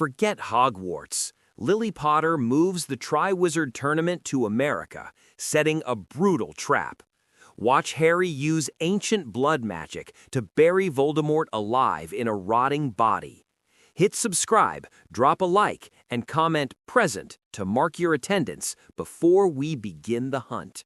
Forget Hogwarts. Lily Potter moves the Triwizard Tournament to America, setting a brutal trap. Watch Harry use ancient blood magic to bury Voldemort alive in a rotting body. Hit subscribe, drop a like, and comment "present" to mark your attendance before we begin the hunt.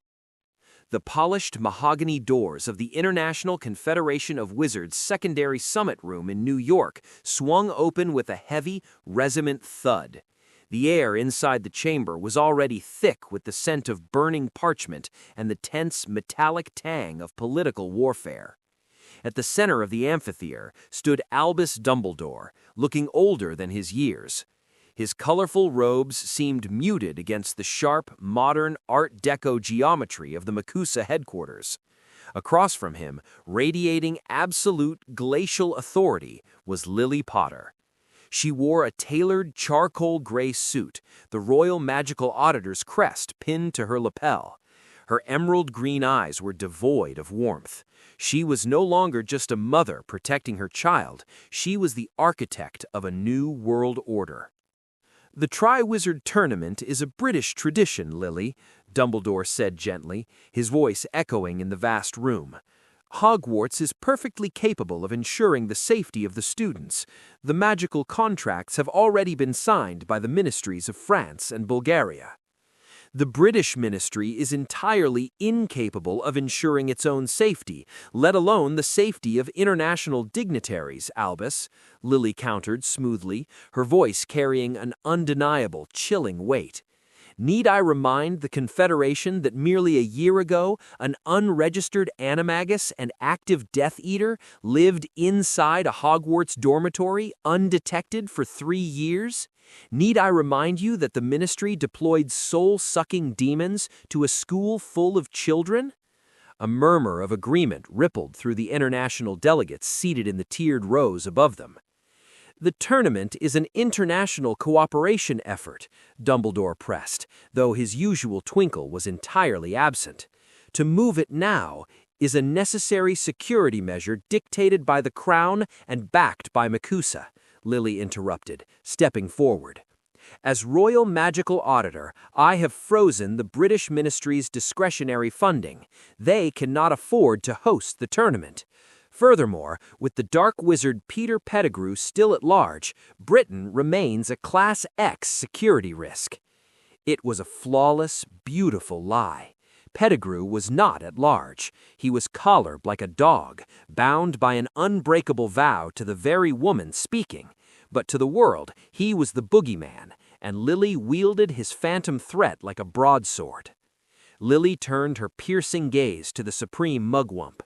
The polished mahogany doors of the International Confederation of Wizards Secondary Summit Room in New York swung open with a heavy, resonant thud. The air inside the chamber was already thick with the scent of burning parchment and the tense, metallic tang of political warfare. At the center of the amphitheater stood Albus Dumbledore, looking older than his years. His colorful robes seemed muted against the sharp, modern Art Deco geometry of the MACUSA headquarters. Across from him, radiating absolute glacial authority, was Lily Potter. She wore a tailored charcoal gray suit, the Royal Magical Auditor's crest pinned to her lapel. Her emerald green eyes were devoid of warmth. She was no longer just a mother protecting her child, she was the architect of a new world order. "The Triwizard Tournament is a British tradition, Lily," Dumbledore said gently, his voice echoing in the vast room. "Hogwarts is perfectly capable of ensuring the safety of the students. The magical contracts have already been signed by the ministries of France and Bulgaria. The British ministry is entirely incapable of ensuring its own safety, let alone the safety of international dignitaries, Albus," Lily countered smoothly, her voice carrying an undeniable, chilling weight. "Need I remind the Confederation that merely a year ago, an unregistered animagus and active Death Eater lived inside a Hogwarts dormitory undetected for 3 years? Need I remind you that the Ministry deployed soul-sucking demons to a school full of children?" A murmur of agreement rippled through the international delegates seated in the tiered rows above them. "The tournament is an international cooperation effort," Dumbledore pressed, though his usual twinkle was entirely absent. "To move it now is a necessary security measure dictated by the Crown and backed by MACUSA," Lily interrupted, stepping forward. "As Royal Magical Auditor, I have frozen the British Ministry's discretionary funding. They cannot afford to host the tournament. Furthermore, with the dark wizard Peter Pettigrew still at large, Britain remains a Class X security risk." It was a flawless, beautiful lie. Pettigrew was not at large. He was collared like a dog, bound by an unbreakable vow to the very woman speaking. But to the world, he was the boogeyman, and Lily wielded his phantom threat like a broadsword. Lily turned her piercing gaze to the supreme mugwump.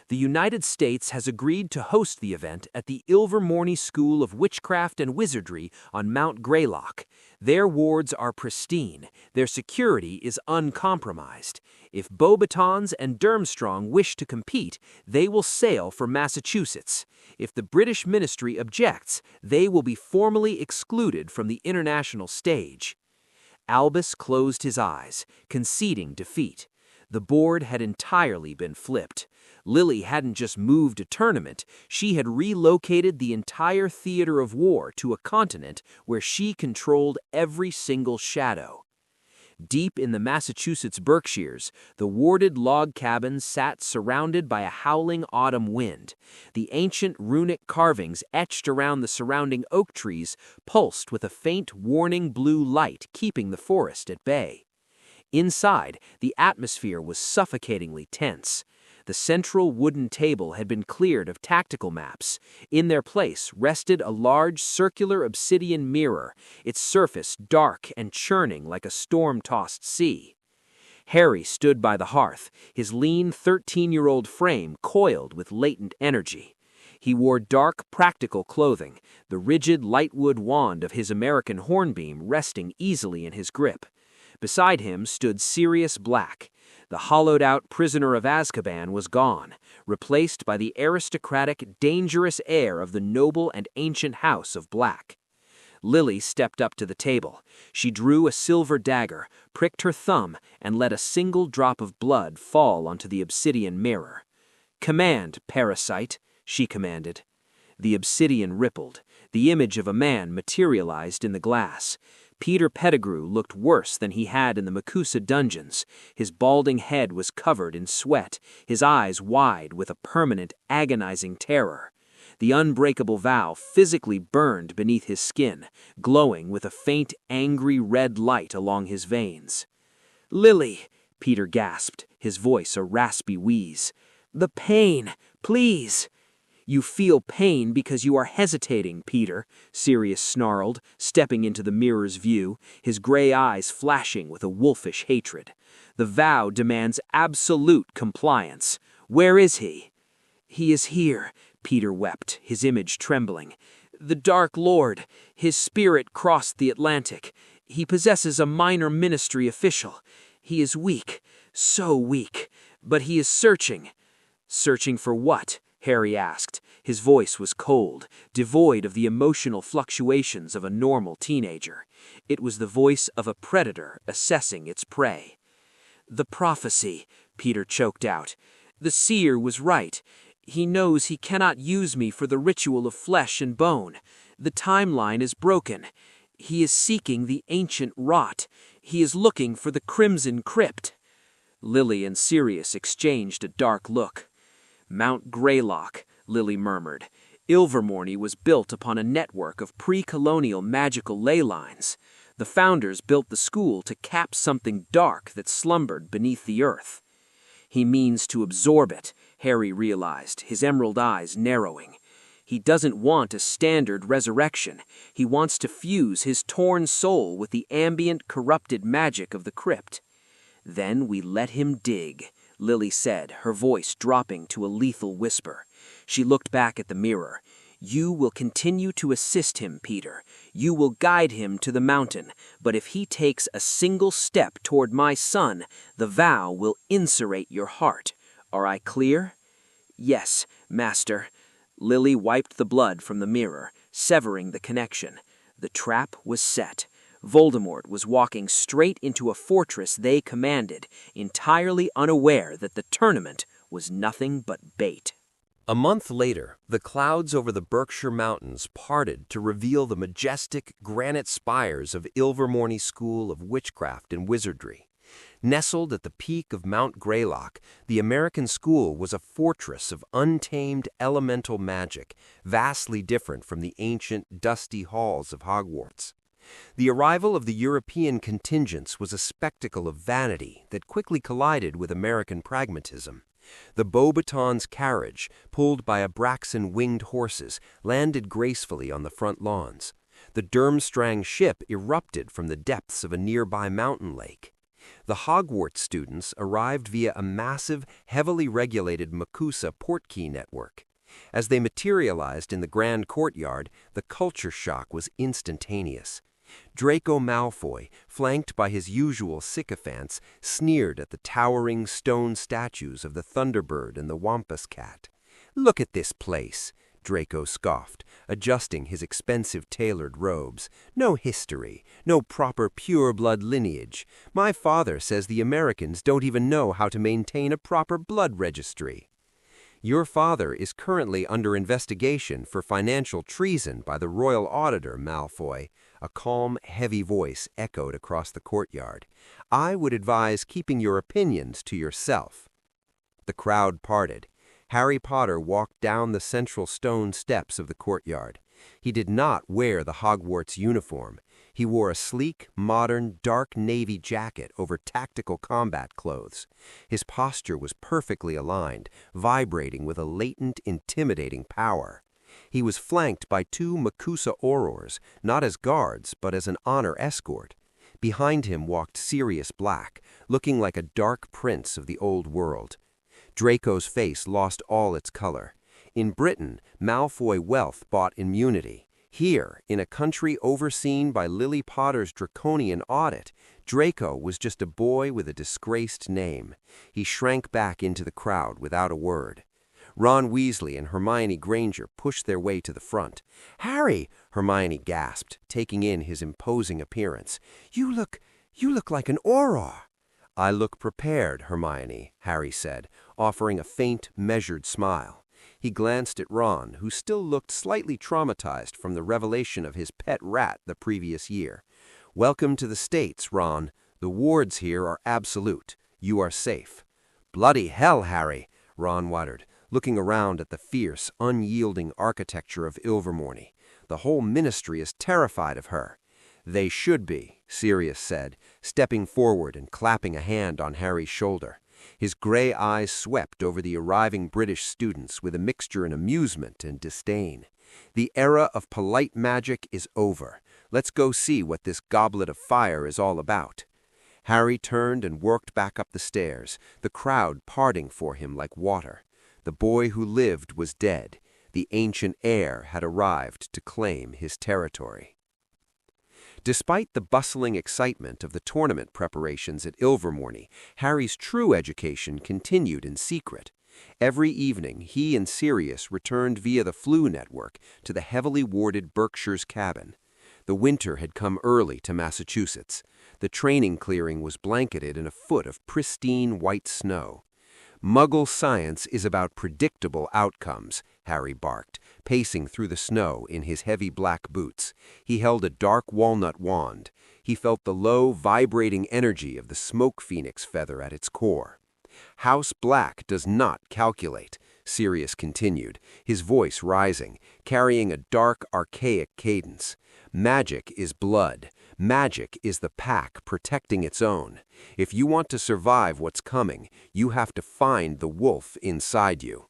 "The United States has agreed to host the event at the Ilvermorny School of Witchcraft and Wizardry on Mount Greylock. Their wards are pristine. Their security is uncompromised. If Beauxbatons and Durmstrang wish to compete, they will sail for Massachusetts. If the British ministry objects, they will be formally excluded from the international stage." Albus closed his eyes, conceding defeat. The board had entirely been flipped. Lily hadn't just moved a tournament, she had relocated the entire theater of war to a continent where she controlled every single shadow. Deep in the Massachusetts Berkshires, the warded log cabins sat surrounded by a howling autumn wind. The ancient runic carvings etched around the surrounding oak trees pulsed with a faint warning blue light, keeping the forest at bay. Inside, the atmosphere was suffocatingly tense. The central wooden table had been cleared of tactical maps. In their place rested a large circular obsidian mirror, its surface dark and churning like a storm-tossed sea. Harry stood by the hearth, his lean 13-year-old frame coiled with latent energy. He wore dark, practical clothing, the rigid lightwood wand of his American hornbeam resting easily in his grip. Beside him stood Sirius Black. The hollowed-out prisoner of Azkaban was gone, replaced by the aristocratic, dangerous heir of the noble and ancient house of Black. Lily stepped up to the table. She drew a silver dagger, pricked her thumb, and let a single drop of blood fall onto the obsidian mirror. "Command, parasite," she commanded. The obsidian rippled. The image of a man materialized in the glass. Peter Pettigrew looked worse than he had in the Makusa dungeons. His balding head was covered in sweat, his eyes wide with a permanent, agonizing terror. The Unbreakable Vow physically burned beneath his skin, glowing with a faint, angry red light along his veins. "Lily," Peter gasped, his voice a raspy wheeze. "The pain, please." "You feel pain because you are hesitating, Peter," Sirius snarled, stepping into the mirror's view, his gray eyes flashing with a wolfish hatred. "The vow demands absolute compliance. Where is he?" "He is here," Peter wept, his image trembling. "The Dark Lord. His spirit crossed the Atlantic. He possesses a minor ministry official. He is weak, so weak, but he is searching." "Searching for what?" Harry asked. His voice was cold, devoid of the emotional fluctuations of a normal teenager. It was the voice of a predator assessing its prey. "The prophecy," Peter choked out. "The seer was right. He knows he cannot use me for the ritual of flesh and bone. The timeline is broken. He is seeking the ancient rot. He is looking for the crimson crypt." Lily and Sirius exchanged a dark look. "Mount Greylock," Lily murmured. "Ilvermorny was built upon a network of pre-colonial magical ley lines. The founders built the school to cap something dark that slumbered beneath the earth." "He means to absorb it," Harry realized, his emerald eyes narrowing. "He doesn't want a standard resurrection. He wants to fuse his torn soul with the ambient, corrupted magic of the crypt." "Then we let him dig," Lily said, her voice dropping to a lethal whisper. She looked back at the mirror. "You will continue to assist him, Peter. You will guide him to the mountain. But if he takes a single step toward my son, the vow will insurrect your heart. Are I clear?" "Yes, Master." Lily wiped the blood from the mirror, severing the connection. The trap was set. Voldemort was walking straight into a fortress they commanded, entirely unaware that the tournament was nothing but bait. A month later, the clouds over the Berkshire Mountains parted to reveal the majestic granite spires of Ilvermorny School of Witchcraft and Wizardry. Nestled at the peak of Mount Greylock, the American school was a fortress of untamed elemental magic, vastly different from the ancient, dusty halls of Hogwarts. The arrival of the European contingents was a spectacle of vanity that quickly collided with American pragmatism. The Beauxbatons carriage, pulled by Abraxan-winged horses, landed gracefully on the front lawns. The Durmstrang ship erupted from the depths of a nearby mountain lake. The Hogwarts students arrived via a massive, heavily regulated Makusa portkey network. As they materialized in the grand courtyard, the culture shock was instantaneous. Draco Malfoy, flanked by his usual sycophants, sneered at the towering stone statues of the Thunderbird and the Wampus Cat. "Look at this place," Draco scoffed, adjusting his expensive tailored robes. "No history, no proper pure-blood lineage. My father says the Americans don't even know how to maintain a proper blood registry." "Your father is currently under investigation for financial treason by the royal auditor, Malfoy," a calm, heavy voice echoed across the courtyard. "I would advise keeping your opinions to yourself." The crowd parted. Harry Potter walked down the central stone steps of the courtyard. He did not wear the Hogwarts uniform. He wore a sleek, modern, dark navy jacket over tactical combat clothes. His posture was perfectly aligned, vibrating with a latent, intimidating power. He was flanked by two Makusa aurors, not as guards, but as an honor escort. Behind him walked Sirius Black, looking like a dark prince of the old world. Draco's face lost all its color. In Britain, Malfoy wealth bought immunity. Here, in a country overseen by Lily Potter's draconian audit, Draco was just a boy with a disgraced name. He shrank back into the crowd without a word. Ron Weasley and Hermione Granger pushed their way to the front. "Harry," Hermione gasped, taking in his imposing appearance. You look like an auror." "I look prepared, Hermione," Harry said, offering a faint, measured smile. He glanced at Ron, who still looked slightly traumatized from the revelation of his pet rat the previous year. "Welcome to the States, Ron. The wards here are absolute. You are safe." "Bloody hell, Harry," Ron muttered, looking around at the fierce, unyielding architecture of Ilvermorny. "The whole ministry is terrified of her." "They should be," Sirius said, stepping forward and clapping a hand on Harry's shoulder. His gray eyes swept over the arriving British students with a mixture of amusement and disdain. "The era of polite magic is over. Let's go see what this goblet of fire is all about." Harry turned and worked back up the stairs, the crowd parting for him like water. The boy who lived was dead. The ancient heir had arrived to claim his territory. Despite the bustling excitement of the tournament preparations at Ilvermorny, Harry's true education continued in secret. Every evening, he and Sirius returned via the Flu network to the heavily warded Berkshire's cabin. The winter had come early to Massachusetts. The training clearing was blanketed in a foot of pristine white snow. "Muggle science is about predictable outcomes," Harry barked, pacing through the snow in his heavy black boots. He held a dark walnut wand. He felt the low, vibrating energy of the smoke phoenix feather at its core. "House Black does not calculate," Sirius continued, his voice rising, carrying a dark, archaic cadence. "Magic is blood. Magic is the pack protecting its own. If you want to survive what's coming, you have to find the wolf inside you."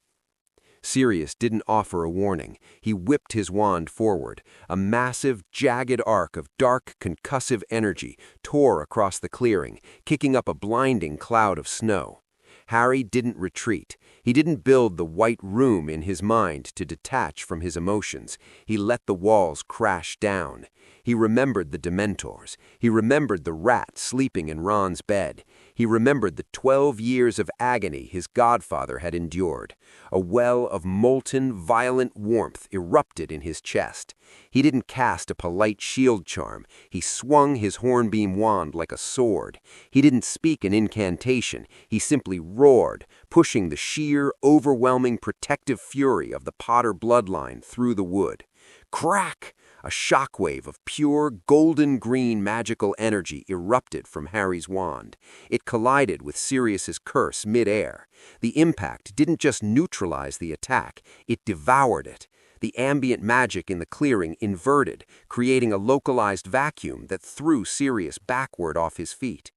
Sirius didn't offer a warning. He whipped his wand forward. A massive, jagged arc of dark, concussive energy tore across the clearing, kicking up a blinding cloud of snow. Harry didn't retreat. He didn't build the white room in his mind to detach from his emotions. He let the walls crash down. He remembered the Dementors. He remembered the rat sleeping in Ron's bed. He remembered the 12 years of agony his godfather had endured. A well of molten, violent warmth erupted in his chest. He didn't cast a polite shield charm. He swung his hornbeam wand like a sword. He didn't speak an incantation. He simply roared, pushing the sheer, overwhelming protective fury of the Potter bloodline through the wood. Crack! A shockwave of pure, golden-green magical energy erupted from Harry's wand. It collided with Sirius's curse mid-air. The impact didn't just neutralize the attack, it devoured it. The ambient magic in the clearing inverted, creating a localized vacuum that threw Sirius backward off his feet.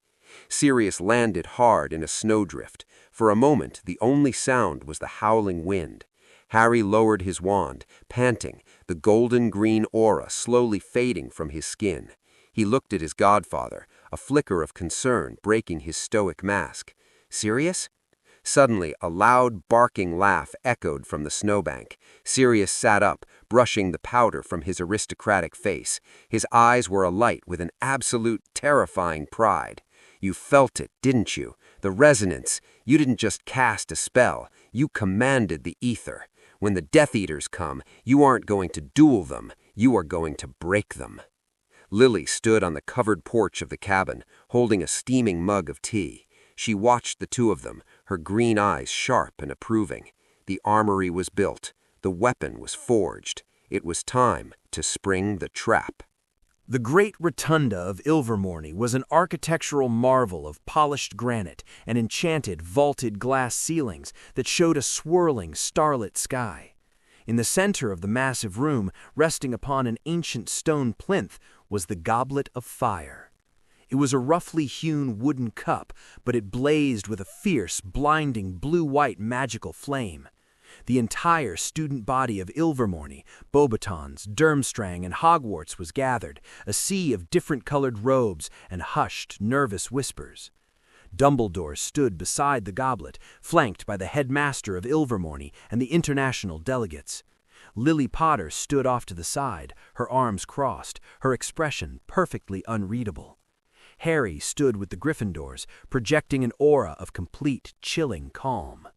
Sirius landed hard in a snowdrift. For a moment, the only sound was the howling wind. Harry lowered his wand, panting, the golden-green aura slowly fading from his skin. He looked at his godfather, a flicker of concern breaking his stoic mask. "Sirius?" Suddenly, a loud, barking laugh echoed from the snowbank. Sirius sat up, brushing the powder from his aristocratic face. His eyes were alight with an absolute, terrifying pride. "You felt it, didn't you? The resonance. You didn't just cast a spell. You commanded the ether. When the Death Eaters come, you aren't going to duel them. You are going to break them." Lily stood on the covered porch of the cabin, holding a steaming mug of tea. She watched the two of them, her green eyes sharp and approving. The armory was built. The weapon was forged. It was time to spring the trap. The great rotunda of Ilvermorny was an architectural marvel of polished granite and enchanted vaulted glass ceilings that showed a swirling starlit sky. In the center of the massive room, resting upon an ancient stone plinth, was the Goblet of Fire. It was a roughly hewn wooden cup, but it blazed with a fierce, blinding blue-white magical flame. The entire student body of Ilvermorny, Beauxbatons, Durmstrang, and Hogwarts was gathered, a sea of different-colored robes and hushed, nervous whispers. Dumbledore stood beside the goblet, flanked by the headmaster of Ilvermorny and the international delegates. Lily Potter stood off to the side, her arms crossed, her expression perfectly unreadable. Harry stood with the Gryffindors, projecting an aura of complete, chilling calm.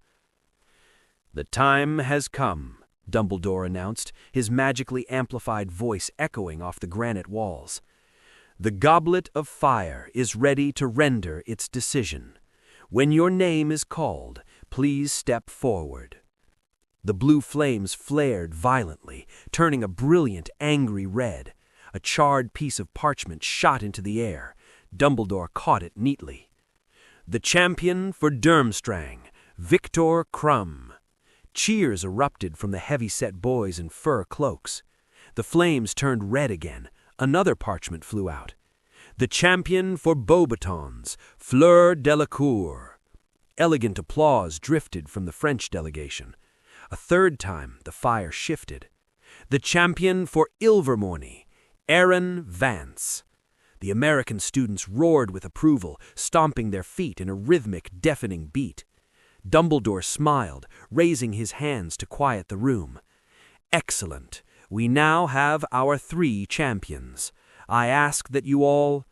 "The time has come," Dumbledore announced, his magically amplified voice echoing off the granite walls. "The Goblet of Fire is ready to render its decision. When your name is called, please step forward." The blue flames flared violently, turning a brilliant, angry red. A charred piece of parchment shot into the air. Dumbledore caught it neatly. "The champion for Durmstrang, Victor Krum." Cheers erupted from the heavy-set boys in fur cloaks. The flames turned red again. Another parchment flew out. "The champion for Beauxbatons, Fleur Delacour." Elegant applause drifted from the French delegation. A third time, the fire shifted. "The champion for Ilvermorny, Aaron Vance." The American students roared with approval, stomping their feet in a rhythmic, deafening beat. Dumbledore smiled, raising his hands to quiet the room. "Excellent. We now have our 3 champions. I ask that you all—"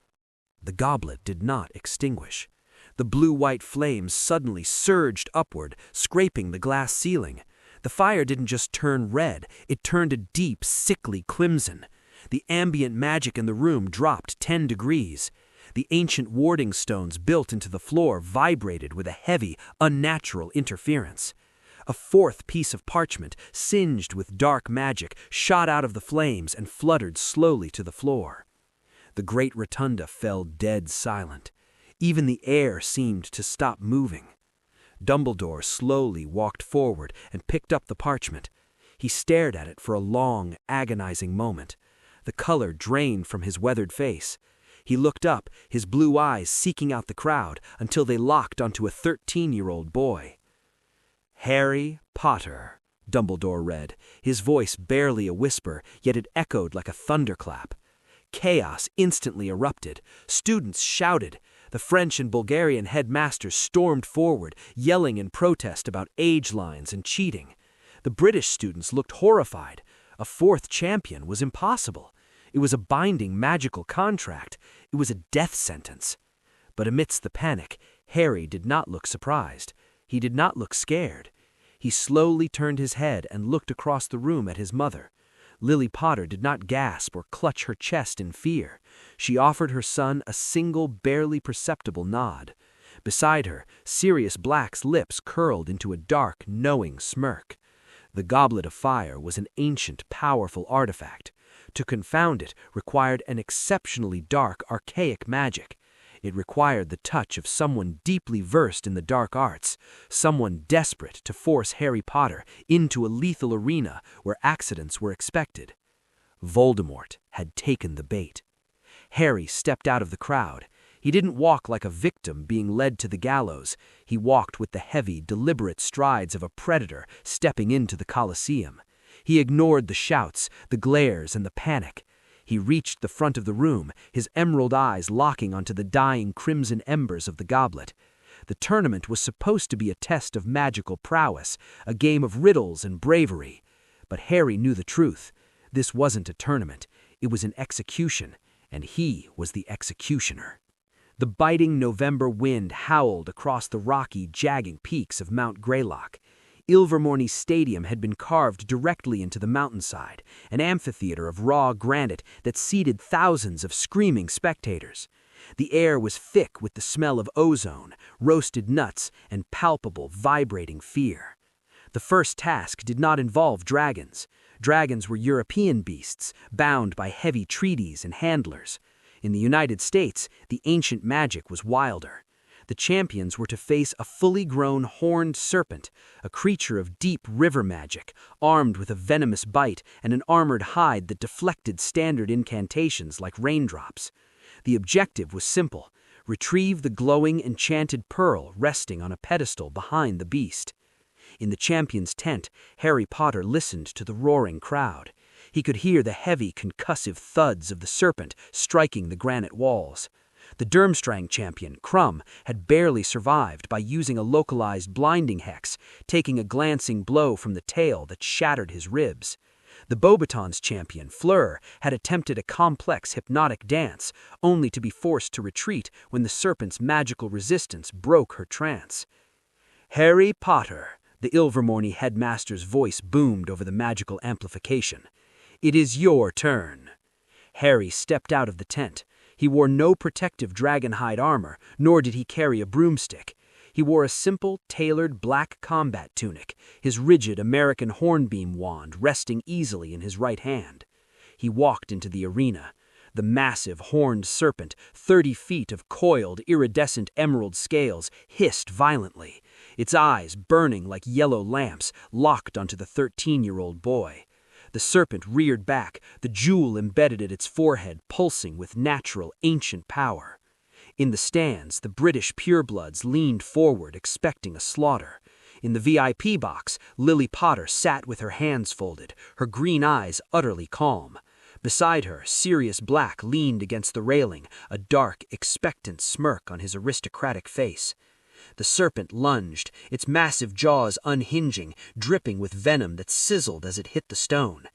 The goblet did not extinguish. The blue-white flames suddenly surged upward, scraping the glass ceiling. The fire didn't just turn red, it turned a deep, sickly crimson. The ambient magic in the room dropped 10 degrees. The ancient warding stones built into the floor vibrated with a heavy, unnatural interference. A fourth piece of parchment, singed with dark magic, shot out of the flames and fluttered slowly to the floor. The great rotunda fell dead silent. Even the air seemed to stop moving. Dumbledore slowly walked forward and picked up the parchment. He stared at it for a long, agonizing moment. The color drained from his weathered face. He looked up, his blue eyes seeking out the crowd, until they locked onto a 13-year-old boy. "Harry Potter," Dumbledore read, his voice barely a whisper, yet it echoed like a thunderclap. Chaos instantly erupted. Students shouted. The French and Bulgarian headmasters stormed forward, yelling in protest about age lines and cheating. The British students looked horrified. A 4th champion was impossible. It was a binding magical contract. It was a death sentence. But amidst the panic, Harry did not look surprised. He did not look scared. He slowly turned his head and looked across the room at his mother. Lily Potter did not gasp or clutch her chest in fear. She offered her son a single, barely perceptible nod. Beside her, Sirius Black's lips curled into a dark, knowing smirk. The Goblet of Fire was an ancient, powerful artifact. To confound it required an exceptionally dark, archaic magic. It required the touch of someone deeply versed in the dark arts, someone desperate to force Harry Potter into a lethal arena where accidents were expected. Voldemort had taken the bait. Harry stepped out of the crowd. He didn't walk like a victim being led to the gallows. He walked with the heavy, deliberate strides of a predator stepping into the Colosseum. He ignored the shouts, the glares, and the panic. He reached the front of the room, his emerald eyes locking onto the dying crimson embers of the goblet. The tournament was supposed to be a test of magical prowess, a game of riddles and bravery. But Harry knew the truth. This wasn't a tournament. It was an execution, and he was the executioner. The biting November wind howled across the rocky, jagging peaks of Mount Greylock. Ilvermorny Stadium had been carved directly into the mountainside, an amphitheater of raw granite that seated thousands of screaming spectators. The air was thick with the smell of ozone, roasted nuts, and palpable, vibrating fear. The first task did not involve dragons. Dragons were European beasts, bound by heavy treaties and handlers. In the United States, the ancient magic was wilder. The champions were to face a fully grown horned serpent, a creature of deep river magic, armed with a venomous bite and an armored hide that deflected standard incantations like raindrops. The objective was simple: retrieve the glowing enchanted pearl resting on a pedestal behind the beast. In the champion's tent, Harry Potter listened to the roaring crowd. He could hear the heavy, concussive thuds of the serpent striking the granite walls. The Durmstrang champion, Krum, had barely survived by using a localized blinding hex, taking a glancing blow from the tail that shattered his ribs. The Beauxbatons champion, Fleur, had attempted a complex hypnotic dance, only to be forced to retreat when the serpent's magical resistance broke her trance. "Harry Potter," the Ilvermorny headmaster's voice boomed over the magical amplification. "It is your turn." Harry stepped out of the tent. He wore no protective dragonhide armor, nor did he carry a broomstick. He wore a simple, tailored black combat tunic, his rigid American hornbeam wand resting easily in his right hand. He walked into the arena. The massive horned serpent, 30 feet of coiled, iridescent emerald scales, hissed violently, its eyes burning like yellow lamps locked onto the 13-year-old boy. The serpent reared back, the jewel embedded at its forehead pulsing with natural, ancient power. In the stands, the British purebloods leaned forward, expecting a slaughter. In the VIP box, Lily Potter sat with her hands folded, her green eyes utterly calm. Beside her, Sirius Black leaned against the railing, a dark, expectant smirk on his aristocratic face. The serpent lunged, its massive jaws unhinging, dripping with venom that sizzled as it hit the stone.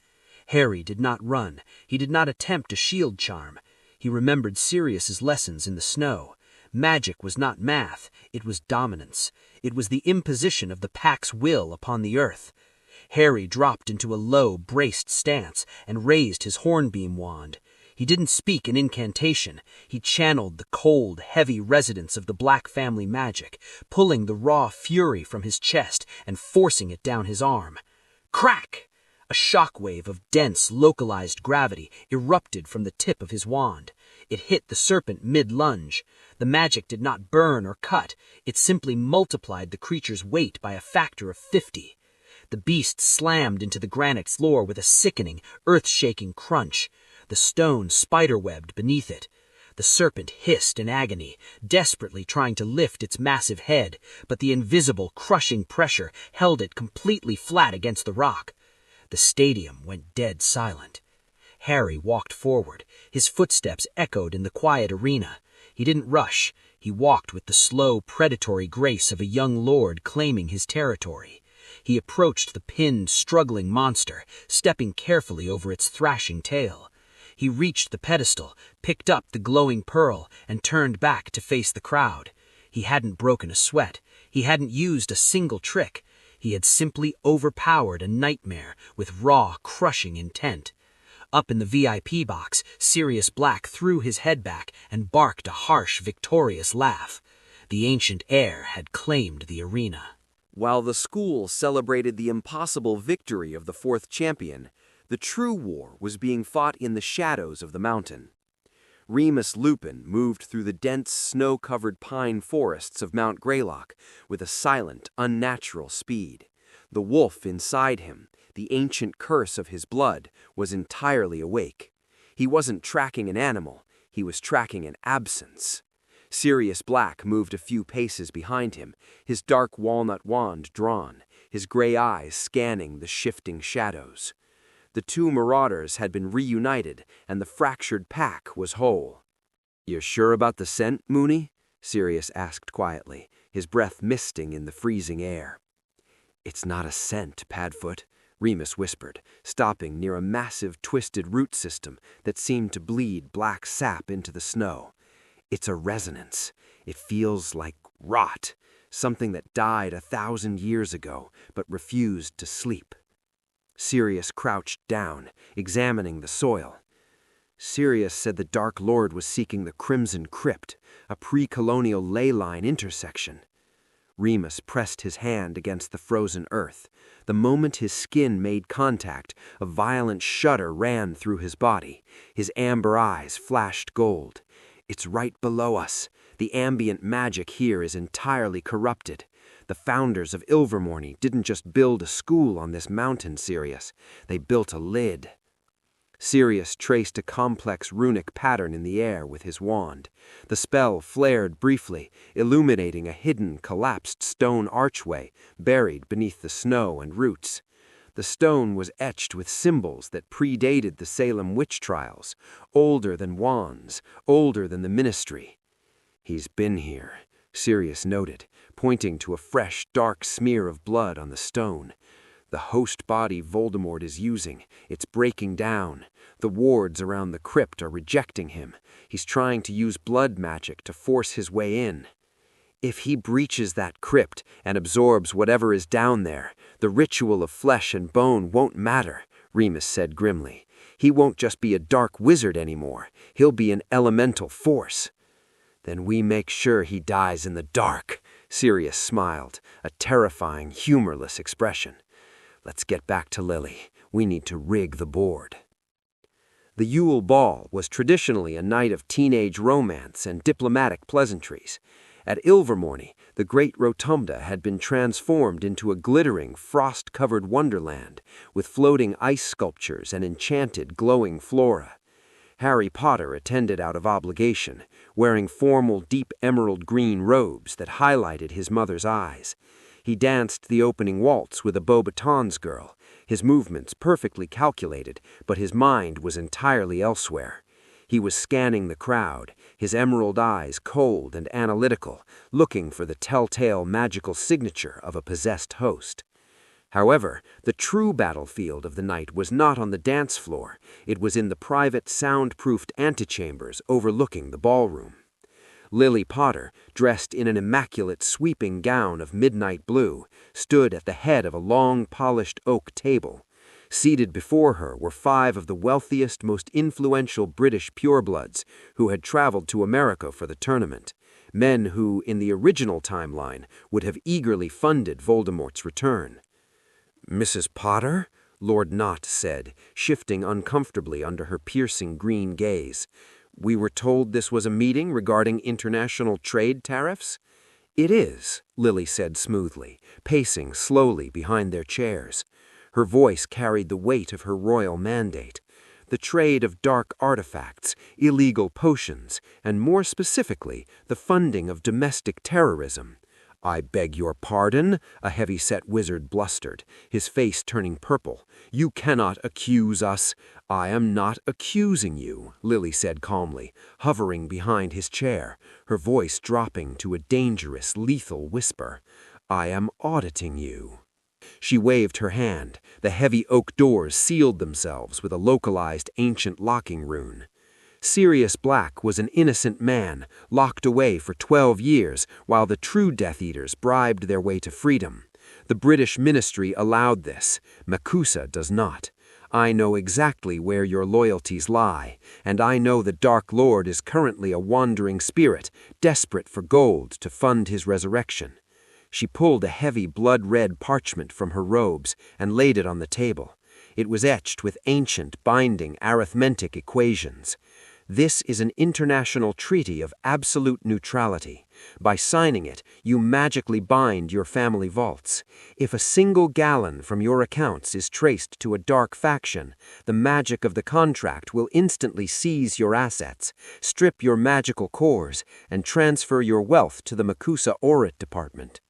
Harry did not run. He did not attempt a shield charm. He remembered Sirius's lessons in the snow. Magic was not math, it was dominance. It was the imposition of the pack's will upon the earth. Harry dropped into a low, braced stance and raised his hornbeam wand. He didn't speak an incantation. He channeled the cold, heavy resonance of the Black family magic, pulling the raw fury from his chest and forcing it down his arm. Crack! A shockwave of dense, localized gravity erupted from the tip of his wand. It hit the serpent mid-lunge. The magic did not burn or cut. It simply multiplied the creature's weight by a factor of 50. The beast slammed into the granite floor with a sickening, earth-shaking crunch. The stone spider-webbed beneath it. The serpent hissed in agony, desperately trying to lift its massive head, but the invisible, crushing pressure held it completely flat against the rock. The stadium went dead silent. Harry walked forward. His footsteps echoed in the quiet arena. He didn't rush. He walked with the slow, predatory grace of a young lord claiming his territory. He approached the pinned, struggling monster, stepping carefully over its thrashing tail. He reached the pedestal, picked up the glowing pearl, and turned back to face the crowd. He hadn't broken a sweat. He hadn't used a single trick. He had simply overpowered a nightmare with raw, crushing intent. Up in the VIP box, Sirius Black threw his head back and barked a harsh, victorious laugh. The ancient heir had claimed the arena. While the school celebrated the impossible victory of the fourth champion, the true war was being fought in the shadows of the mountain. Remus Lupin moved through the dense, snow-covered pine forests of Mount Greylock with a silent, unnatural speed. The wolf inside him, the ancient curse of his blood, was entirely awake. He wasn't tracking an animal, he was tracking an absence. Sirius Black moved a few paces behind him, his dark walnut wand drawn, his gray eyes scanning the shifting shadows. The two Marauders had been reunited, and the fractured pack was whole. "You're sure about the scent, Moony?" Sirius asked quietly, his breath misting in the freezing air. "It's not a scent, Padfoot," Remus whispered, stopping near a massive twisted root system that seemed to bleed black sap into the snow. "It's a resonance. It feels like rot, something that died 1,000 years ago but refused to sleep." Sirius crouched down, examining the soil. Sirius said the Dark Lord was seeking the Crimson Crypt, a pre-colonial ley line intersection. Remus pressed his hand against the frozen earth. The moment his skin made contact, a violent shudder ran through his body. His amber eyes flashed gold. "It's right below us. The ambient magic here is entirely corrupted. The founders of Ilvermorny didn't just build a school on this mountain, Sirius. They built a lid." Sirius traced a complex runic pattern in the air with his wand. The spell flared briefly, illuminating a hidden, collapsed stone archway buried beneath the snow and roots. The stone was etched with symbols that predated the Salem witch trials, older than wands, older than the ministry. "He's been here," Sirius noted, pointing to a fresh, dark smear of blood on the stone. "The host body Voldemort is using. It's breaking down. The wards around the crypt are rejecting him. He's trying to use blood magic to force his way in. If he breaches that crypt and absorbs whatever is down there, the ritual of flesh and bone won't matter," Remus said grimly. "He won't just be a dark wizard anymore. He'll be an elemental force." "Then we make sure he dies in the dark," Sirius smiled, a terrifying, humorless expression. "Let's get back to Lily. We need to rig the board." The Yule Ball was traditionally a night of teenage romance and diplomatic pleasantries. At Ilvermorny, the great rotunda had been transformed into a glittering, frost-covered wonderland with floating ice sculptures and enchanted, glowing flora. Harry Potter attended out of obligation, wearing formal, deep emerald green robes that highlighted his mother's eyes. He danced the opening waltz with a Beauxbatons girl, his movements perfectly calculated, but his mind was entirely elsewhere. He was scanning the crowd, his emerald eyes cold and analytical, looking for the telltale magical signature of a possessed host. However, the true battlefield of the night was not on the dance floor. It was in the private, soundproofed antechambers overlooking the ballroom. Lily Potter, dressed in an immaculate sweeping gown of midnight blue, stood at the head of a long, polished oak table. Seated before her were 5 of the wealthiest, most influential British purebloods who had traveled to America for the tournament, men who, in the original timeline, would have eagerly funded Voldemort's return. "Mrs. Potter?" Lord Knott said, shifting uncomfortably under her piercing green gaze. "We were told this was a meeting regarding international trade tariffs?" "It is," Lily said smoothly, pacing slowly behind their chairs. Her voice carried the weight of her royal mandate. The trade of dark artifacts, illegal potions, and more specifically, the funding of domestic terrorism. "I beg your pardon," a heavy-set wizard blustered, his face turning purple. "You cannot accuse us." "I am not accusing you," Lily said calmly, hovering behind his chair, her voice dropping to a dangerous, lethal whisper. "I am auditing you." She waved her hand. The heavy oak doors sealed themselves with a localized ancient locking rune. Sirius Black was an innocent man, locked away for 12 years while the true Death Eaters bribed their way to freedom. The British ministry allowed this. Makusa does not. I know exactly where your loyalties lie, and I know the Dark Lord is currently a wandering spirit, desperate for gold to fund his resurrection. She pulled a heavy blood-red parchment from her robes and laid it on the table. It was etched with ancient, binding arithmetic equations. This is an international treaty of absolute neutrality. By signing it, you magically bind your family vaults. If a single gallon from your accounts is traced to a dark faction, the magic of the contract will instantly seize your assets, strip your magical cores, and transfer your wealth to the Makusa Audit Department.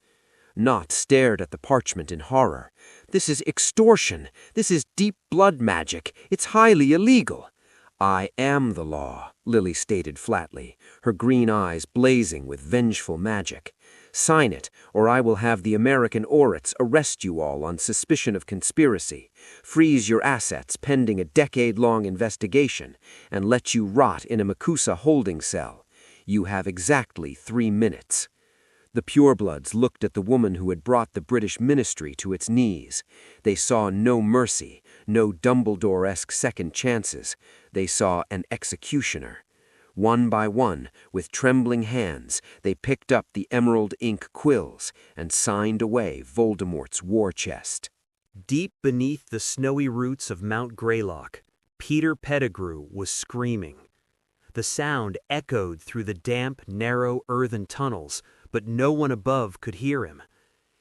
Knott stared at the parchment in horror. "This is extortion. This is deep blood magic. It's highly illegal." "I am the law," Lily stated flatly, her green eyes blazing with vengeful magic. "Sign it, or I will have the American Audits arrest you all on suspicion of conspiracy, freeze your assets pending a decade-long investigation, and let you rot in a Makusa holding cell. You have exactly 3 minutes." The purebloods looked at the woman who had brought the British ministry to its knees. They saw no mercy, no Dumbledore-esque second chances. They saw an executioner. One by one, with trembling hands, they picked up the emerald ink quills and signed away Voldemort's war chest. Deep beneath the snowy roots of Mount Greylock, Peter Pettigrew was screaming. The sound echoed through the damp, narrow earthen tunnels, but no one above could hear him.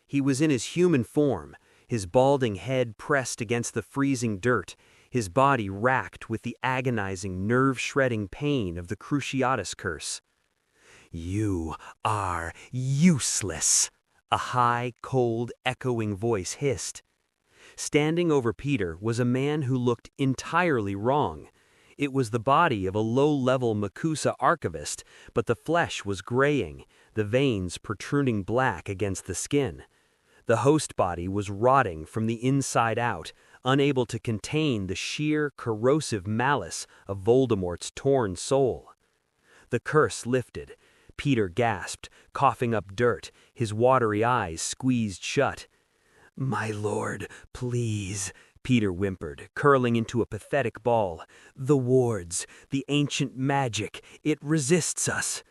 He was in his human form, his balding head pressed against the freezing dirt, his body racked with the agonizing, nerve-shredding pain of the Cruciatus curse. "You are useless," a high, cold, echoing voice hissed. Standing over Peter was a man who looked entirely wrong. It was the body of a low-level Makusa archivist, but the flesh was graying, the veins protruding black against the skin. The host body was rotting from the inside out, unable to contain the sheer, corrosive malice of Voldemort's torn soul. The curse lifted. Peter gasped, coughing up dirt, his watery eyes squeezed shut. "My lord, please," Peter whimpered, curling into a pathetic ball. "The wards, the ancient magic, it resists us."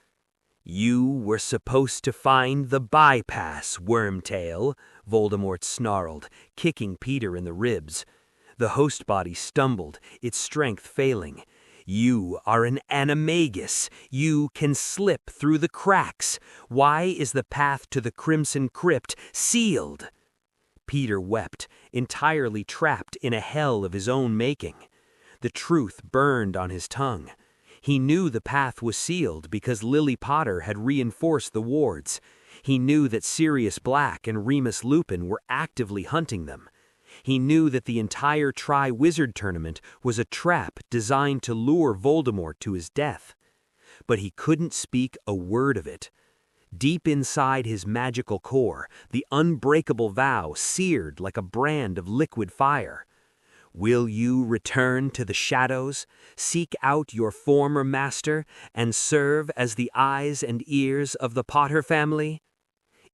"You were supposed to find the bypass, Wormtail," Voldemort snarled, kicking Peter in the ribs. The host body stumbled, its strength failing. "You are an animagus. You can slip through the cracks. Why is the path to the Crimson Crypt sealed?" Peter wept, entirely trapped in a hell of his own making. The truth burned on his tongue. He knew the path was sealed because Lily Potter had reinforced the wards. He knew that Sirius Black and Remus Lupin were actively hunting them. He knew that the entire Triwizard Tournament was a trap designed to lure Voldemort to his death. But he couldn't speak a word of it. Deep inside his magical core, the Unbreakable Vow seared like a brand of liquid fire. Will you return to the shadows, seek out your former master, and serve as the eyes and ears of the Potter family?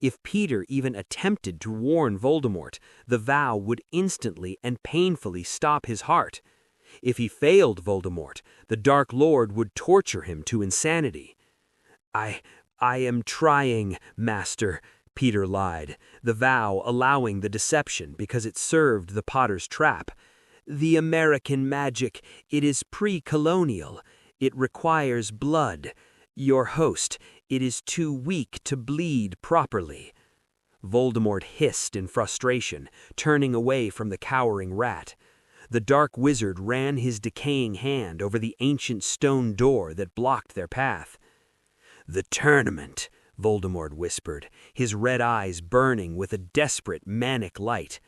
If Peter even attempted to warn Voldemort, the vow would instantly and painfully stop his heart. If he failed Voldemort, the Dark Lord would torture him to insanity. I am trying, Master," Peter lied, the vow allowing the deception because it served the Potter's trap. "The American magic, it is pre-colonial. It requires blood. Your host, it is too weak to bleed properly." Voldemort hissed in frustration, turning away from the cowering rat. The dark wizard ran his decaying hand over the ancient stone door that blocked their path. "The tournament," Voldemort whispered, his red eyes burning with a desperate, manic light.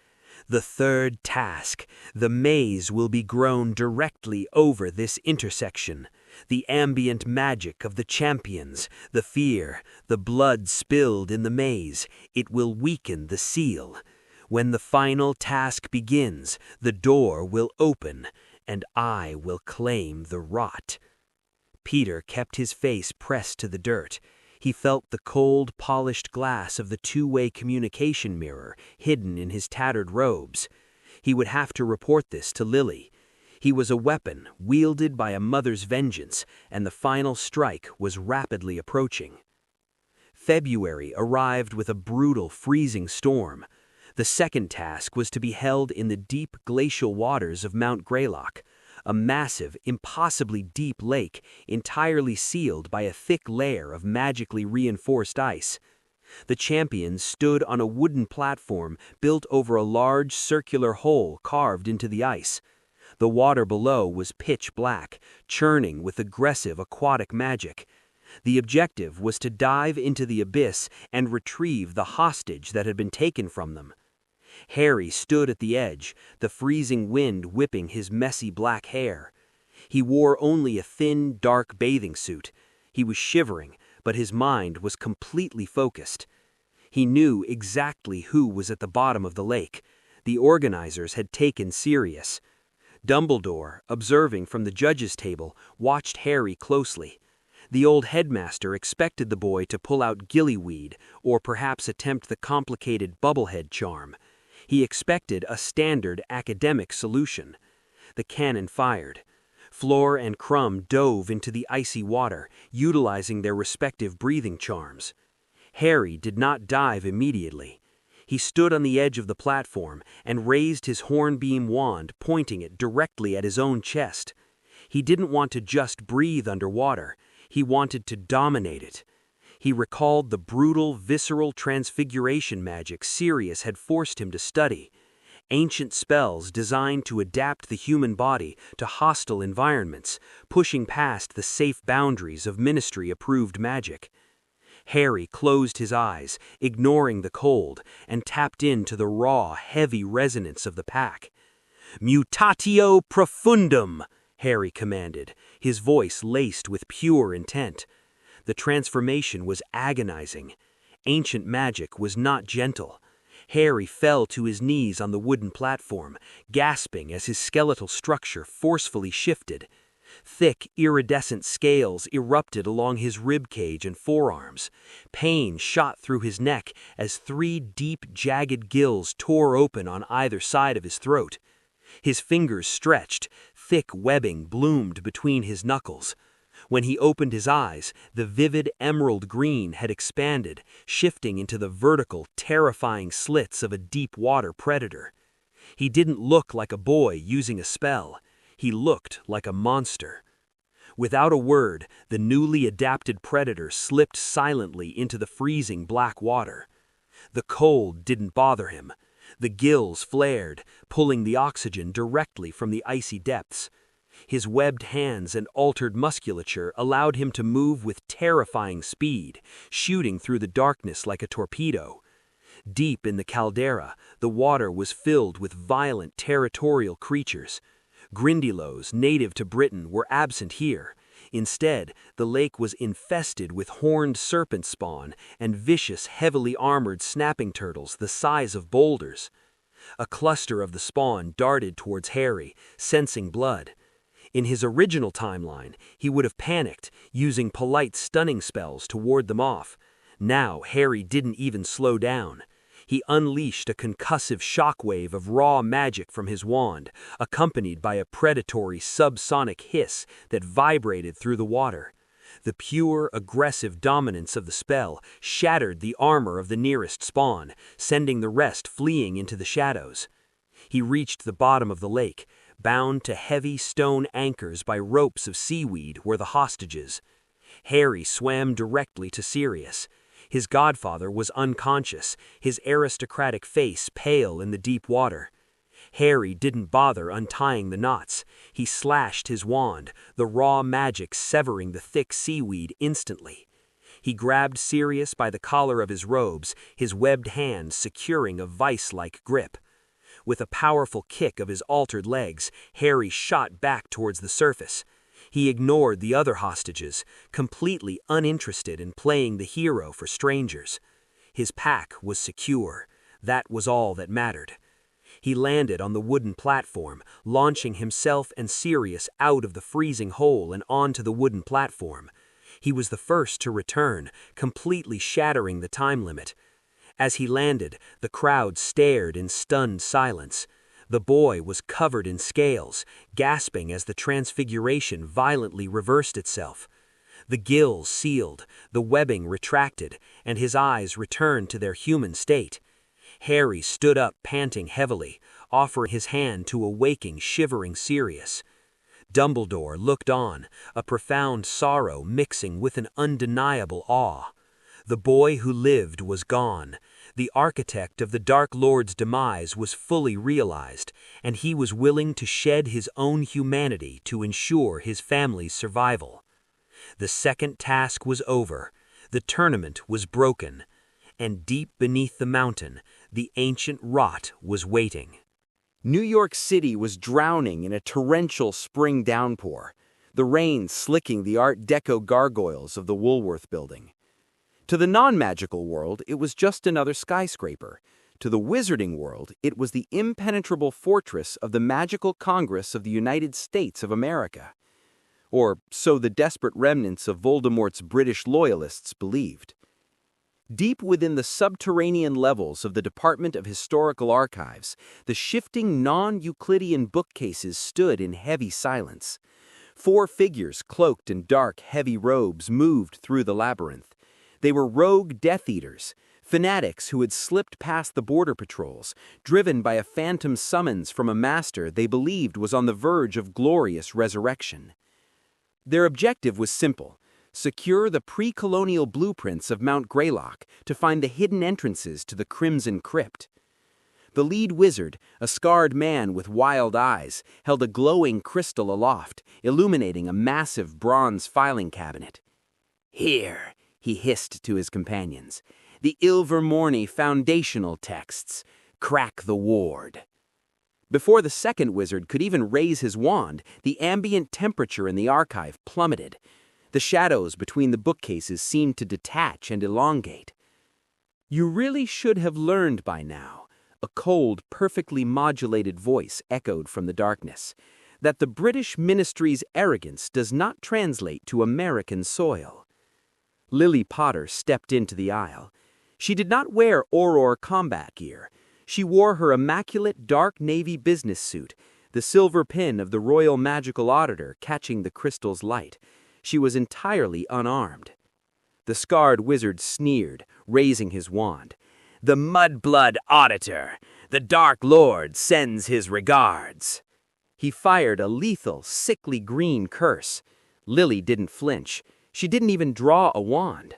"The third task. The maze will be grown directly over this intersection. The ambient magic of the champions, the fear, the blood spilled in the maze, it will weaken the seal. When the final task begins, the door will open, and I will claim the rot." Peter kept his face pressed to the dirt. He felt the cold, polished glass of the two-way communication mirror hidden in his tattered robes. He would have to report this to Lily. He was a weapon wielded by a mother's vengeance, and the final strike was rapidly approaching. February arrived with a brutal, freezing storm. The second task was to be held in the deep glacial waters of Mount Greylock, a massive, impossibly deep lake entirely sealed by a thick layer of magically reinforced ice. The champions stood on a wooden platform built over a large circular hole carved into the ice. The water below was pitch black, churning with aggressive aquatic magic. The objective was to dive into the abyss and retrieve the hostage that had been taken from them. Harry stood at the edge, the freezing wind whipping his messy black hair. He wore only a thin, dark bathing suit. He was shivering, but his mind was completely focused. He knew exactly who was at the bottom of the lake. The organizers had taken Sirius. Dumbledore, observing from the judges' table, watched Harry closely. The old headmaster expected the boy to pull out gillyweed or perhaps attempt the complicated bubblehead charm. He expected a standard academic solution. The cannon fired. Fleur and Crumb dove into the icy water, utilizing their respective breathing charms. Harry did not dive immediately. He stood on the edge of the platform and raised his hornbeam wand, pointing it directly at his own chest. He didn't want to just breathe underwater. He wanted to dominate it. He recalled the brutal, visceral transfiguration magic Sirius had forced him to study. Ancient spells designed to adapt the human body to hostile environments, pushing past the safe boundaries of ministry-approved magic. Harry closed his eyes, ignoring the cold, and tapped into the raw, heavy resonance of the pack. "Mutatio profundum!" Harry commanded, his voice laced with pure intent. The transformation was agonizing. Ancient magic was not gentle. Harry fell to his knees on the wooden platform, gasping as his skeletal structure forcefully shifted. Thick, iridescent scales erupted along his ribcage and forearms. Pain shot through his neck as 3 deep, jagged gills tore open on either side of his throat. His fingers stretched, thick webbing bloomed between his knuckles. When he opened his eyes, the vivid emerald green had expanded, shifting into the vertical, terrifying slits of a deep-water predator. He didn't look like a boy using a spell. He looked like a monster. Without a word, the newly adapted predator slipped silently into the freezing black water. The cold didn't bother him. The gills flared, pulling the oxygen directly from the icy depths. His webbed hands and altered musculature allowed him to move with terrifying speed, shooting through the darkness like a torpedo. Deep in the caldera, the water was filled with violent territorial creatures. Grindylows, native to Britain, were absent here. Instead, the lake was infested with horned serpent spawn and vicious, heavily armored snapping turtles the size of boulders. A cluster of the spawn darted towards Harry, sensing blood. In his original timeline, he would have panicked, using polite stunning spells to ward them off. Now, Harry didn't even slow down. He unleashed a concussive shockwave of raw magic from his wand, accompanied by a predatory subsonic hiss that vibrated through the water. The pure, aggressive dominance of the spell shattered the armor of the nearest spawn, sending the rest fleeing into the shadows. He reached the bottom of the lake. Bound to heavy stone anchors by ropes of seaweed were the hostages. Harry swam directly to Sirius. His godfather was unconscious, his aristocratic face pale in the deep water. Harry didn't bother untying the knots. He slashed his wand, the raw magic severing the thick seaweed instantly. He grabbed Sirius by the collar of his robes, his webbed hands securing a vice-like grip. With a powerful kick of his altered legs, Harry shot back towards the surface. He ignored the other hostages, completely uninterested in playing the hero for strangers. His pack was secure. That was all that mattered. He landed on the wooden platform, launching himself and Sirius out of the freezing hole and onto the wooden platform. He was the first to return, completely shattering the time limit. As he landed, the crowd stared in stunned silence. The boy was covered in scales, gasping as the transfiguration violently reversed itself. The gills sealed, the webbing retracted, and his eyes returned to their human state. Harry stood up panting heavily, offering his hand to a waking, shivering Sirius. Dumbledore looked on, a profound sorrow mixing with an undeniable awe. The boy who lived was gone. The architect of the Dark Lord's demise was fully realized, and he was willing to shed his own humanity to ensure his family's survival. The second task was over. The tournament was broken, and deep beneath the mountain, the ancient rot was waiting. New York City was drowning in a torrential spring downpour, the rain slicking the Art Deco gargoyles of the Woolworth Building. To the non-magical world, it was just another skyscraper. To the wizarding world, it was the impenetrable fortress of the Magical Congress of the United States of America. Or so the desperate remnants of Voldemort's British loyalists believed. Deep within the subterranean levels of the Department of Historical Archives, the shifting non-Euclidean bookcases stood in heavy silence. 4 figures cloaked in dark, heavy robes moved through the labyrinth. They were rogue Death Eaters, fanatics who had slipped past the border patrols, driven by a phantom summons from a master they believed was on the verge of glorious resurrection. Their objective was simple: secure the pre-colonial blueprints of Mount Greylock to find the hidden entrances to the Crimson Crypt. The lead wizard, a scarred man with wild eyes, held a glowing crystal aloft, illuminating a massive bronze filing cabinet. "Here," he hissed to his companions, "the Ilvermorny foundational texts. Crack the ward." Before the second wizard could even raise his wand, the ambient temperature in the archive plummeted. The shadows between the bookcases seemed to detach and elongate. "You really should have learned by now," a cold, perfectly modulated voice echoed from the darkness, "that the British ministry's arrogance does not translate to American soil." Lily Potter stepped into the aisle. She did not wear Auror combat gear. She wore her immaculate dark navy business suit, the silver pin of the Royal Magical Auditor catching the crystal's light. she was entirely unarmed. The scarred wizard sneered, raising his wand. "The mudblood auditor! The Dark Lord sends his regards!" He fired a lethal, sickly green curse. Lily didn't flinch. She didn't even draw a wand.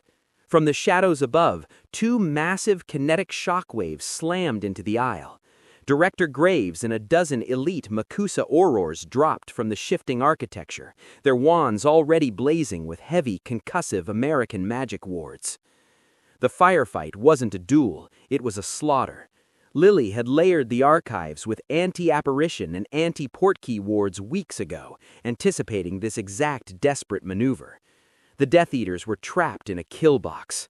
From the shadows above, two massive kinetic shockwaves slammed into the aisle. Director Graves and a dozen elite Makusa Aurors dropped from the shifting architecture, their wands already blazing with heavy, concussive American magic wards. The firefight wasn't a duel, it was a slaughter. Lily had layered the archives with anti-apparition and anti-portkey wards weeks ago, anticipating this exact desperate maneuver. The Death Eaters were trapped in a kill box.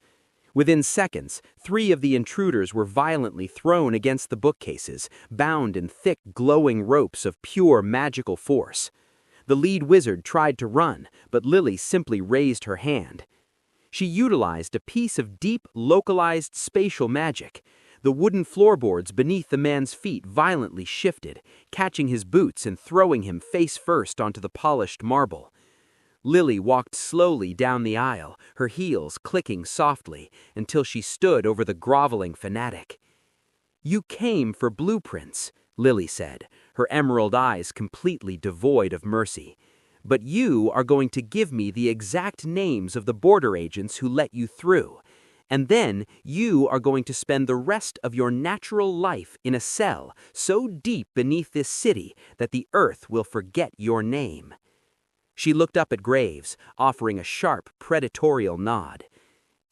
Within seconds, 3 of the intruders were violently thrown against the bookcases, bound in thick, glowing ropes of pure magical force. The lead wizard tried to run, but Lily simply raised her hand. She utilized a piece of deep, localized spatial magic. The wooden floorboards beneath the man's feet violently shifted, catching his boots and throwing him face first onto the polished marble. Lily walked slowly down the aisle, her heels clicking softly, until she stood over the groveling fanatic. "You came for blueprints," Lily said, her emerald eyes completely devoid of mercy. "But you are going to give me the exact names of the border agents who let you through. And then you are going to spend the rest of your natural life in a cell so deep beneath this city that the earth will forget your name." She looked up at Graves, offering a sharp, predatorial nod.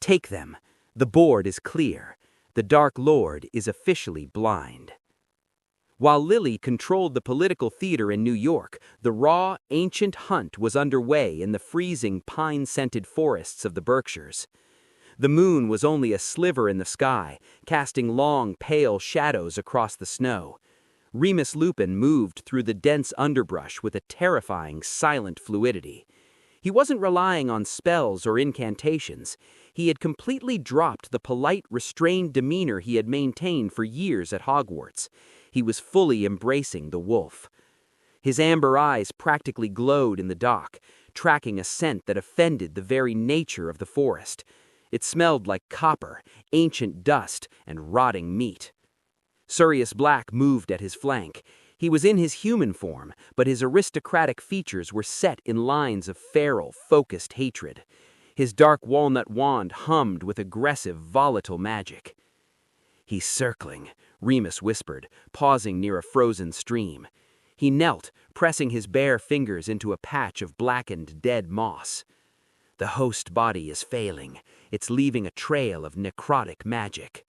"Take them. The board is clear. The Dark Lord is officially blind." While Lily controlled the political theater in New York, the raw, ancient hunt was underway in the freezing, pine-scented forests of the Berkshires. The moon was only a sliver in the sky, casting long, pale shadows across the snow. Remus Lupin moved through the dense underbrush with a terrifying, silent fluidity. He wasn't relying on spells or incantations. He had completely dropped the polite, restrained demeanor he had maintained for years at Hogwarts. He was fully embracing the wolf. His amber eyes practically glowed in the dark, tracking a scent that offended the very nature of the forest. It smelled like copper, ancient dust, and rotting meat. Sirius Black moved at his flank. He was in his human form, but his aristocratic features were set in lines of feral, focused hatred. His dark walnut wand hummed with aggressive, volatile magic. "He's circling," Remus whispered, pausing near a frozen stream. He knelt, pressing his bare fingers into a patch of blackened, dead moss. "The host body is failing. It's leaving a trail of necrotic magic."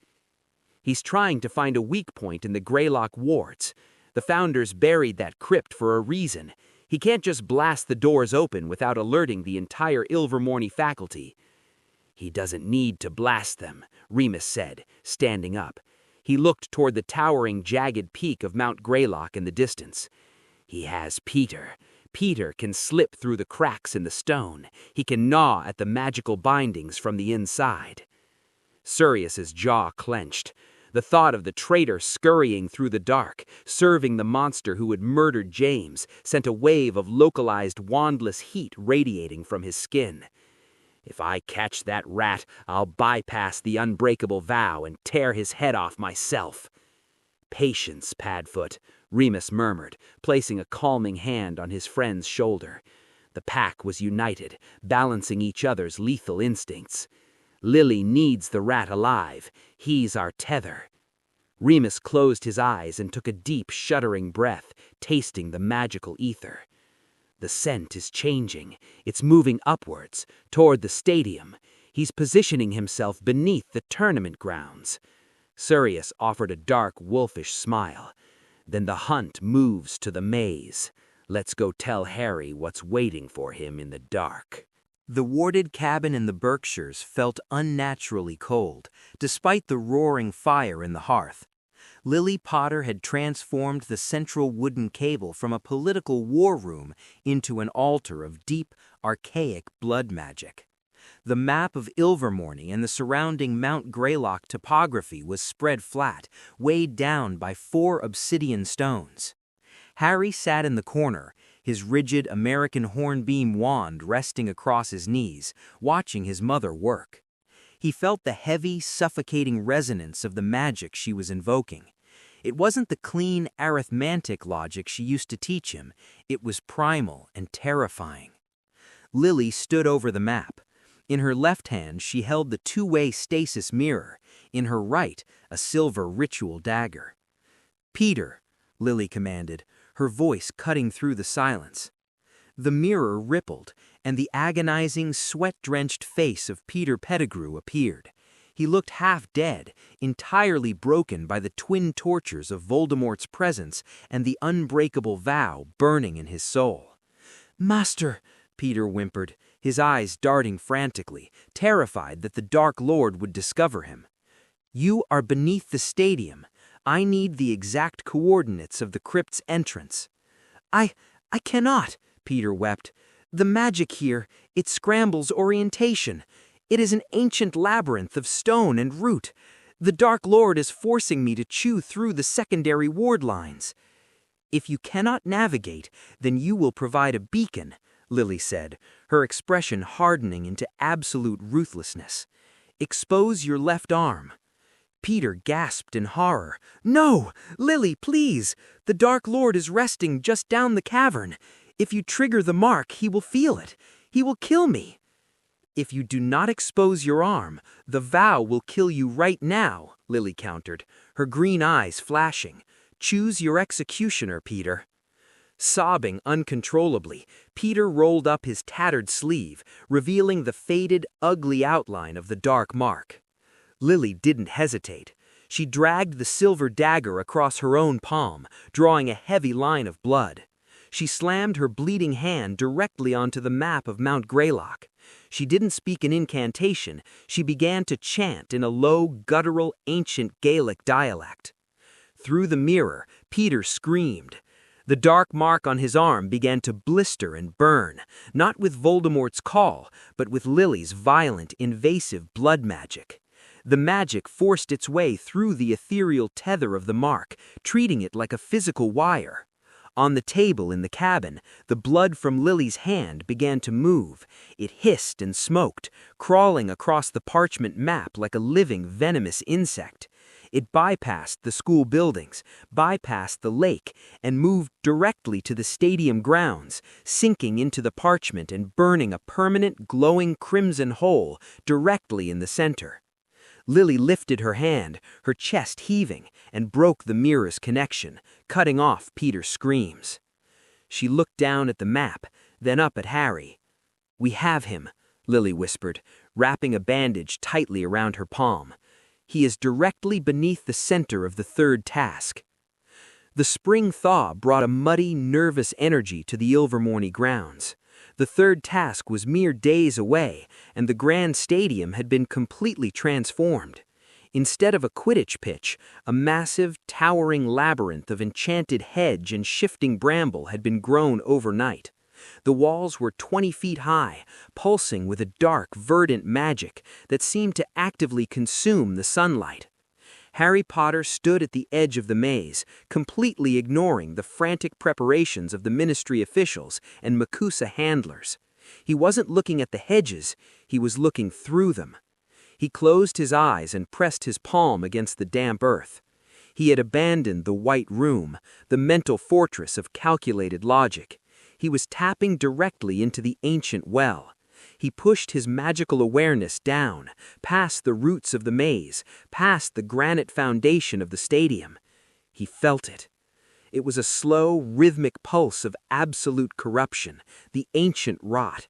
"He's trying to find a weak point in the Greylock wards. The founders buried that crypt for a reason. He can't just blast the doors open without alerting the entire Ilvermorny faculty." "He doesn't need to blast them," Remus said, standing up. He looked toward the towering, jagged peak of Mount Greylock in the distance. "He has Peter. Peter can slip through the cracks in the stone. He can gnaw at the magical bindings from the inside." Sirius's jaw clenched. The thought of the traitor scurrying through the dark, serving the monster who had murdered James, sent a wave of localized wandless heat radiating from his skin. "If I catch that rat, I'll bypass the Unbreakable Vow and tear his head off myself." "Patience, Padfoot," Remus murmured, placing a calming hand on his friend's shoulder. The pack was united, balancing each other's lethal instincts. "Lily needs the rat alive. He's our tether." Remus closed his eyes and took a deep, shuddering breath, tasting the magical ether. "The scent is changing. It's moving upwards, toward the stadium. He's positioning himself beneath the tournament grounds." Sirius offered a dark, wolfish smile. "Then the hunt moves to the maze. Let's go tell Harry what's waiting for him in the dark." The warded cabin in the Berkshires felt unnaturally cold, despite the roaring fire in the hearth. Lily Potter had transformed the central wooden cable from a political war room into an altar of deep, archaic blood magic. The map of Ilvermorny and the surrounding Mount Greylock topography was spread flat, weighed down by 4 obsidian stones. Harry sat in the corner, his rigid American hornbeam wand resting across his knees, watching his mother work. He felt the heavy, suffocating resonance of the magic she was invoking. It wasn't the clean, arithmetic logic she used to teach him. It was primal and terrifying. Lily stood over the map. In her left hand, she held the two-way stasis mirror. In her right, a silver ritual dagger. "Peter," Lily commanded, her voice cutting through the silence. The mirror rippled, and the agonizing, sweat-drenched face of Peter Pettigrew appeared. He looked half dead, entirely broken by the twin tortures of Voldemort's presence and the unbreakable vow burning in his soul. "Master," Peter whimpered, his eyes darting frantically, terrified that the Dark Lord would discover him. "You are beneath the stadium. I need the exact coordinates of the crypt's entrance." I cannot," Peter wept. "The magic here, it scrambles orientation. It is an ancient labyrinth of stone and root. The Dark Lord is forcing me to chew through the secondary ward lines." "If you cannot navigate, then you will provide a beacon," Lily said, her expression hardening into absolute ruthlessness. "Expose your left arm." Peter gasped in horror. "No! Lily, please! The Dark Lord is resting just down the cavern. If you trigger the mark, he will feel it. He will kill me." "If you do not expose your arm, the vow will kill you right now," Lily countered, her green eyes flashing. "Choose your executioner, Peter." Sobbing uncontrollably, Peter rolled up his tattered sleeve, revealing the faded, ugly outline of the dark mark. Lily didn't hesitate. She dragged the silver dagger across her own palm, drawing a heavy line of blood. She slammed her bleeding hand directly onto the map of Mount Greylock. She didn't speak an incantation. She began to chant in a low, guttural, ancient Gaelic dialect. Through the mirror, Peter screamed. The dark mark on his arm began to blister and burn, not with Voldemort's call, but with Lily's violent, invasive blood magic. The magic forced its way through the ethereal tether of the mark, treating it like a physical wire. On the table in the cabin, the blood from Lily's hand began to move. It hissed and smoked, crawling across the parchment map like a living, venomous insect. It bypassed the school buildings, bypassed the lake, and moved directly to the stadium grounds, sinking into the parchment and burning a permanent, glowing crimson hole directly in the center. Lily lifted her hand, her chest heaving, and broke the mirror's connection, cutting off Peter's screams. She looked down at the map, then up at Harry. "We have him," Lily whispered, wrapping a bandage tightly around her palm. "He is directly beneath the center of the third task." The spring thaw brought a muddy, nervous energy to the Ilvermorny grounds. The third task was mere days away, and the grand stadium had been completely transformed. Instead of a Quidditch pitch, a massive, towering labyrinth of enchanted hedge and shifting bramble had been grown overnight. The walls were 20 feet high, pulsing with a dark, verdant magic that seemed to actively consume the sunlight. Harry Potter stood at the edge of the maze, completely ignoring the frantic preparations of the ministry officials and Makusa handlers. He wasn't looking at the hedges, he was looking through them. He closed his eyes and pressed his palm against the damp earth. He had abandoned the White Room, the mental fortress of calculated logic. He was tapping directly into the ancient well. He pushed his magical awareness down, past the roots of the maze, past the granite foundation of the stadium. He felt it. It was a slow, rhythmic pulse of absolute corruption, the ancient rot.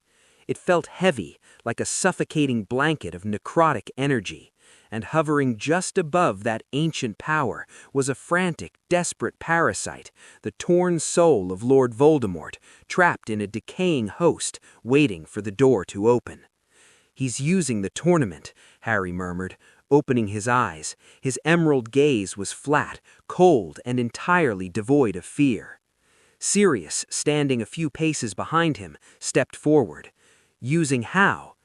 It felt heavy, like a suffocating blanket of necrotic energy. And hovering just above that ancient power was a frantic, desperate parasite, the torn soul of Lord Voldemort, trapped in a decaying host, waiting for the door to open. "He's using the tournament," Harry murmured, opening his eyes. His emerald gaze was flat, cold, and entirely devoid of fear. Sirius, standing a few paces behind him, stepped forward. "Using how?"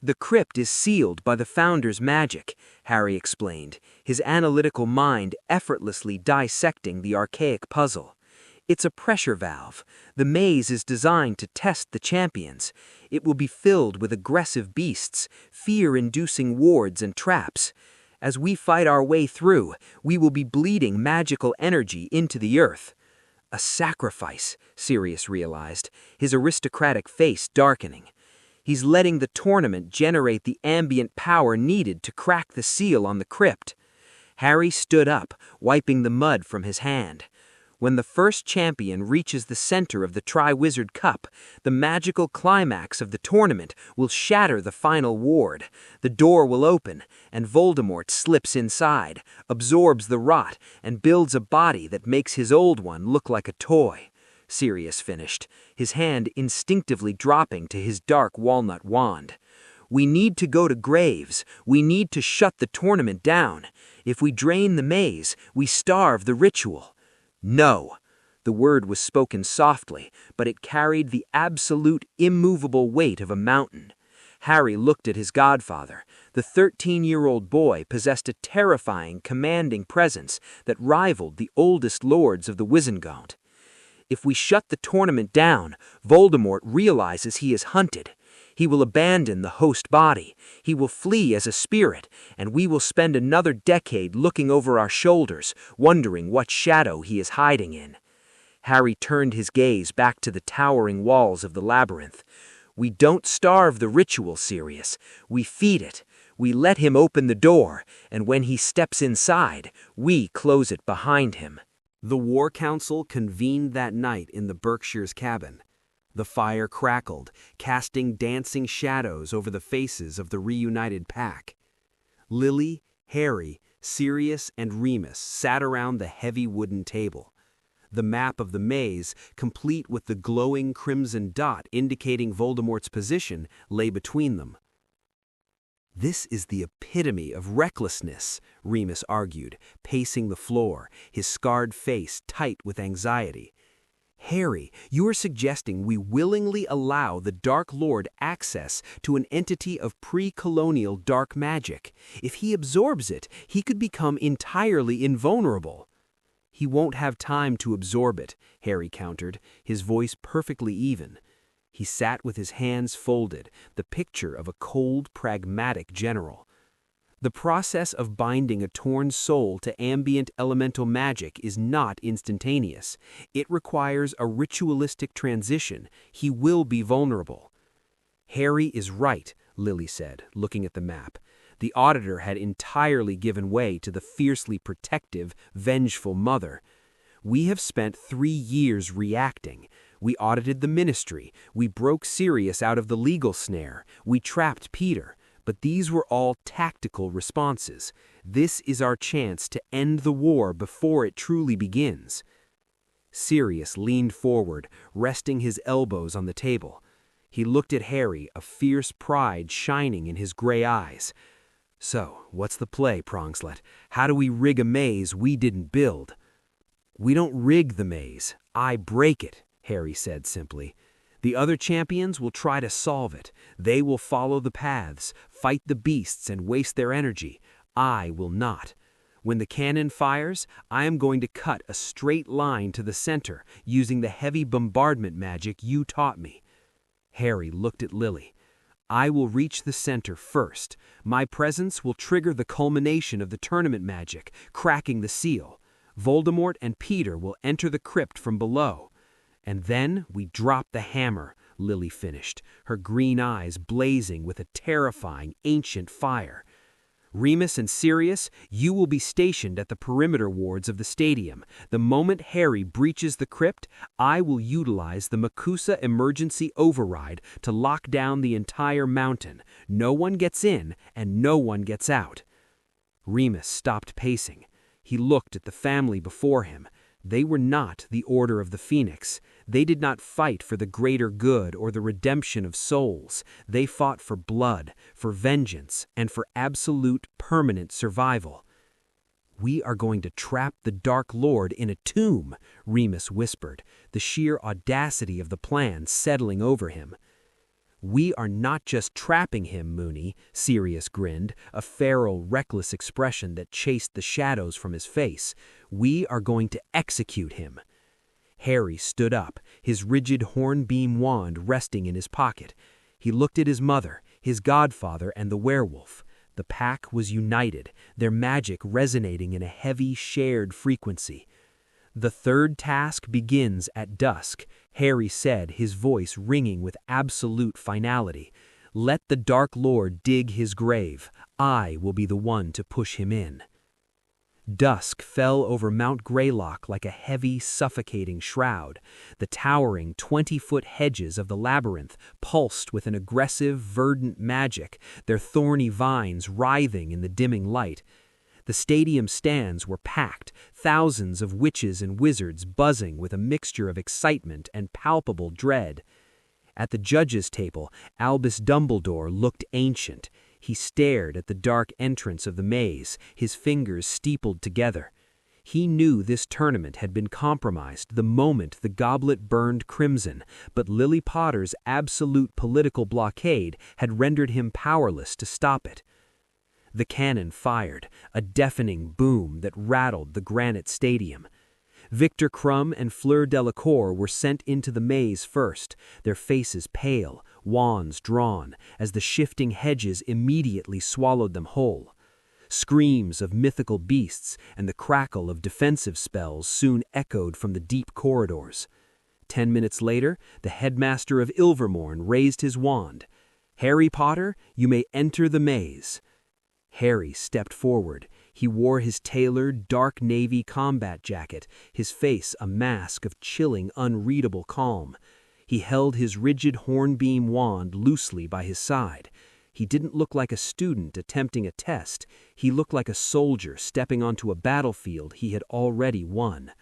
"The crypt is sealed by the Founder's magic," Harry explained, his analytical mind effortlessly dissecting the archaic puzzle. It's a pressure valve. The maze is designed to test the champions. It will be filled with aggressive beasts, fear-inducing wards and traps. As we fight our way through, we will be bleeding magical energy into the earth. A sacrifice, Sirius realized, his aristocratic face darkening. He's letting the tournament generate the ambient power needed to crack the seal on the crypt. Harry stood up, wiping the mud from his hand. When the first champion reaches the center of the Triwizard Cup, the magical climax of the tournament will shatter the final ward. The door will open, and Voldemort slips inside, absorbs the rot, and builds a body that makes his old one look like a toy. Sirius finished, his hand instinctively dropping to his dark walnut wand. We need to go to Graves. We need to shut the tournament down. If we drain the maze, we starve the ritual. No. The word was spoken softly, but it carried the absolute, immovable weight of a mountain. Harry looked at his godfather. The 13-year-old boy possessed a terrifying, commanding presence that rivaled the oldest lords of the Wizengamot. If we shut the tournament down, Voldemort realizes he is hunted. He will abandon the host body. He will flee as a spirit, and we will spend another decade looking over our shoulders, wondering what shadow he is hiding in. Harry turned his gaze back to the towering walls of the labyrinth. We don't starve the ritual, Sirius. We feed it. We let him open the door, and when he steps inside, we close it behind him. The War Council convened that night in the Berkshire's cabin. The fire crackled, casting dancing shadows over the faces of the reunited pack. Lily, Harry, Sirius, and Remus sat around the heavy wooden table. The map of the maze, complete with the glowing crimson dot indicating Voldemort's position, lay between them. "This is the epitome of recklessness," Remus argued, pacing the floor, his scarred face tight with anxiety. "Harry, you are suggesting we willingly allow the Dark Lord access to an entity of pre-colonial dark magic. If he absorbs it, he could become entirely invulnerable." "He won't have time to absorb it," Harry countered, his voice perfectly even. He sat with his hands folded, the picture of a cold, pragmatic general. The process of binding a torn soul to ambient elemental magic is not instantaneous. It requires a ritualistic transition. He will be vulnerable. "Harry is right," Lily said, looking at the map. The auditor had entirely given way to the fiercely protective, vengeful mother. "We have spent 3 years reacting. We audited the ministry. We broke Sirius out of the legal snare. We trapped Peter. But these were all tactical responses. This is our chance to end the war before it truly begins." Sirius leaned forward, resting his elbows on the table. He looked at Harry, a fierce pride shining in his gray eyes. "So, what's the play, Prongslet? How do we rig a maze we didn't build?" "We don't rig the maze. I break it," Harry said simply. "The other champions will try to solve it. They will follow the paths, fight the beasts, and waste their energy. I will not. When the cannon fires, I am going to cut a straight line to the center, using the heavy bombardment magic you taught me." Harry looked at Lily. "I will reach the center first. My presence will trigger the culmination of the tournament magic, cracking the seal. Voldemort and Peter will enter the crypt from below. And then we drop the hammer," Lily finished, her green eyes blazing with a terrifying, ancient fire. "Remus and Sirius, you will be stationed at the perimeter wards of the stadium. The moment Harry breaches the crypt, I will utilize the Makusa emergency override to lock down the entire mountain. No one gets in, and no one gets out." Remus stopped pacing. He looked at the family before him. They were not the Order of the Phoenix. They did not fight for the greater good or the redemption of souls. They fought for blood, for vengeance, and for absolute, permanent survival. "We are going to trap the Dark Lord in a tomb," Remus whispered, the sheer audacity of the plan settling over him. "We are not just trapping him, Moony," Sirius grinned, a feral, reckless expression that chased the shadows from his face. "We are going to execute him." Harry stood up, his rigid hornbeam wand resting in his pocket. He looked at his mother, his godfather, and the werewolf. The pack was united, their magic resonating in a heavy, shared frequency. "The third task begins at dusk," Harry said, his voice ringing with absolute finality. "Let the Dark Lord dig his grave. I will be the one to push him in." Dusk fell over Mount Greylock like a heavy, suffocating shroud. The towering 20-foot hedges of the labyrinth pulsed with an aggressive, verdant magic, their thorny vines writhing in the dimming light. The stadium stands were packed, thousands of witches and wizards buzzing with a mixture of excitement and palpable dread. At the judges' table, Albus Dumbledore looked ancient. He stared at the dark entrance of the maze, his fingers steepled together. He knew this tournament had been compromised the moment the goblet burned crimson, but Lily Potter's absolute political blockade had rendered him powerless to stop it. The cannon fired, a deafening boom that rattled the granite stadium. Victor Crumb and Fleur Delacour were sent into the maze first, their faces pale, wands drawn, as the shifting hedges immediately swallowed them whole. Screams of mythical beasts and the crackle of defensive spells soon echoed from the deep corridors. 10 minutes later, the headmaster of Ilvermorny raised his wand. "Harry Potter, you may enter the maze." Harry stepped forward. He wore his tailored, dark navy combat jacket, his face a mask of chilling, unreadable calm. He held his rigid hornbeam wand loosely by his side. He didn't look like a student attempting a test. He looked like a soldier stepping onto a battlefield he had already won.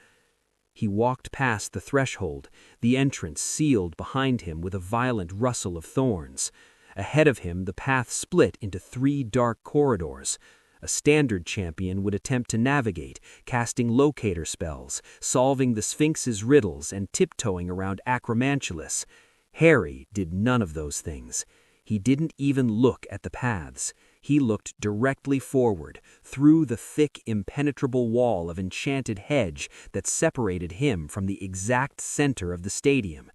He walked past the threshold, the entrance sealed behind him with a violent rustle of thorns. Ahead of him, the path split into 3 dark corridors. A standard champion would attempt to navigate, casting locator spells, solving the Sphinx's riddles, and tiptoeing around Acromanculus. Harry did none of those things. He didn't even look at the paths. He looked directly forward, through the thick, impenetrable wall of enchanted hedge that separated him from the exact center of the stadium.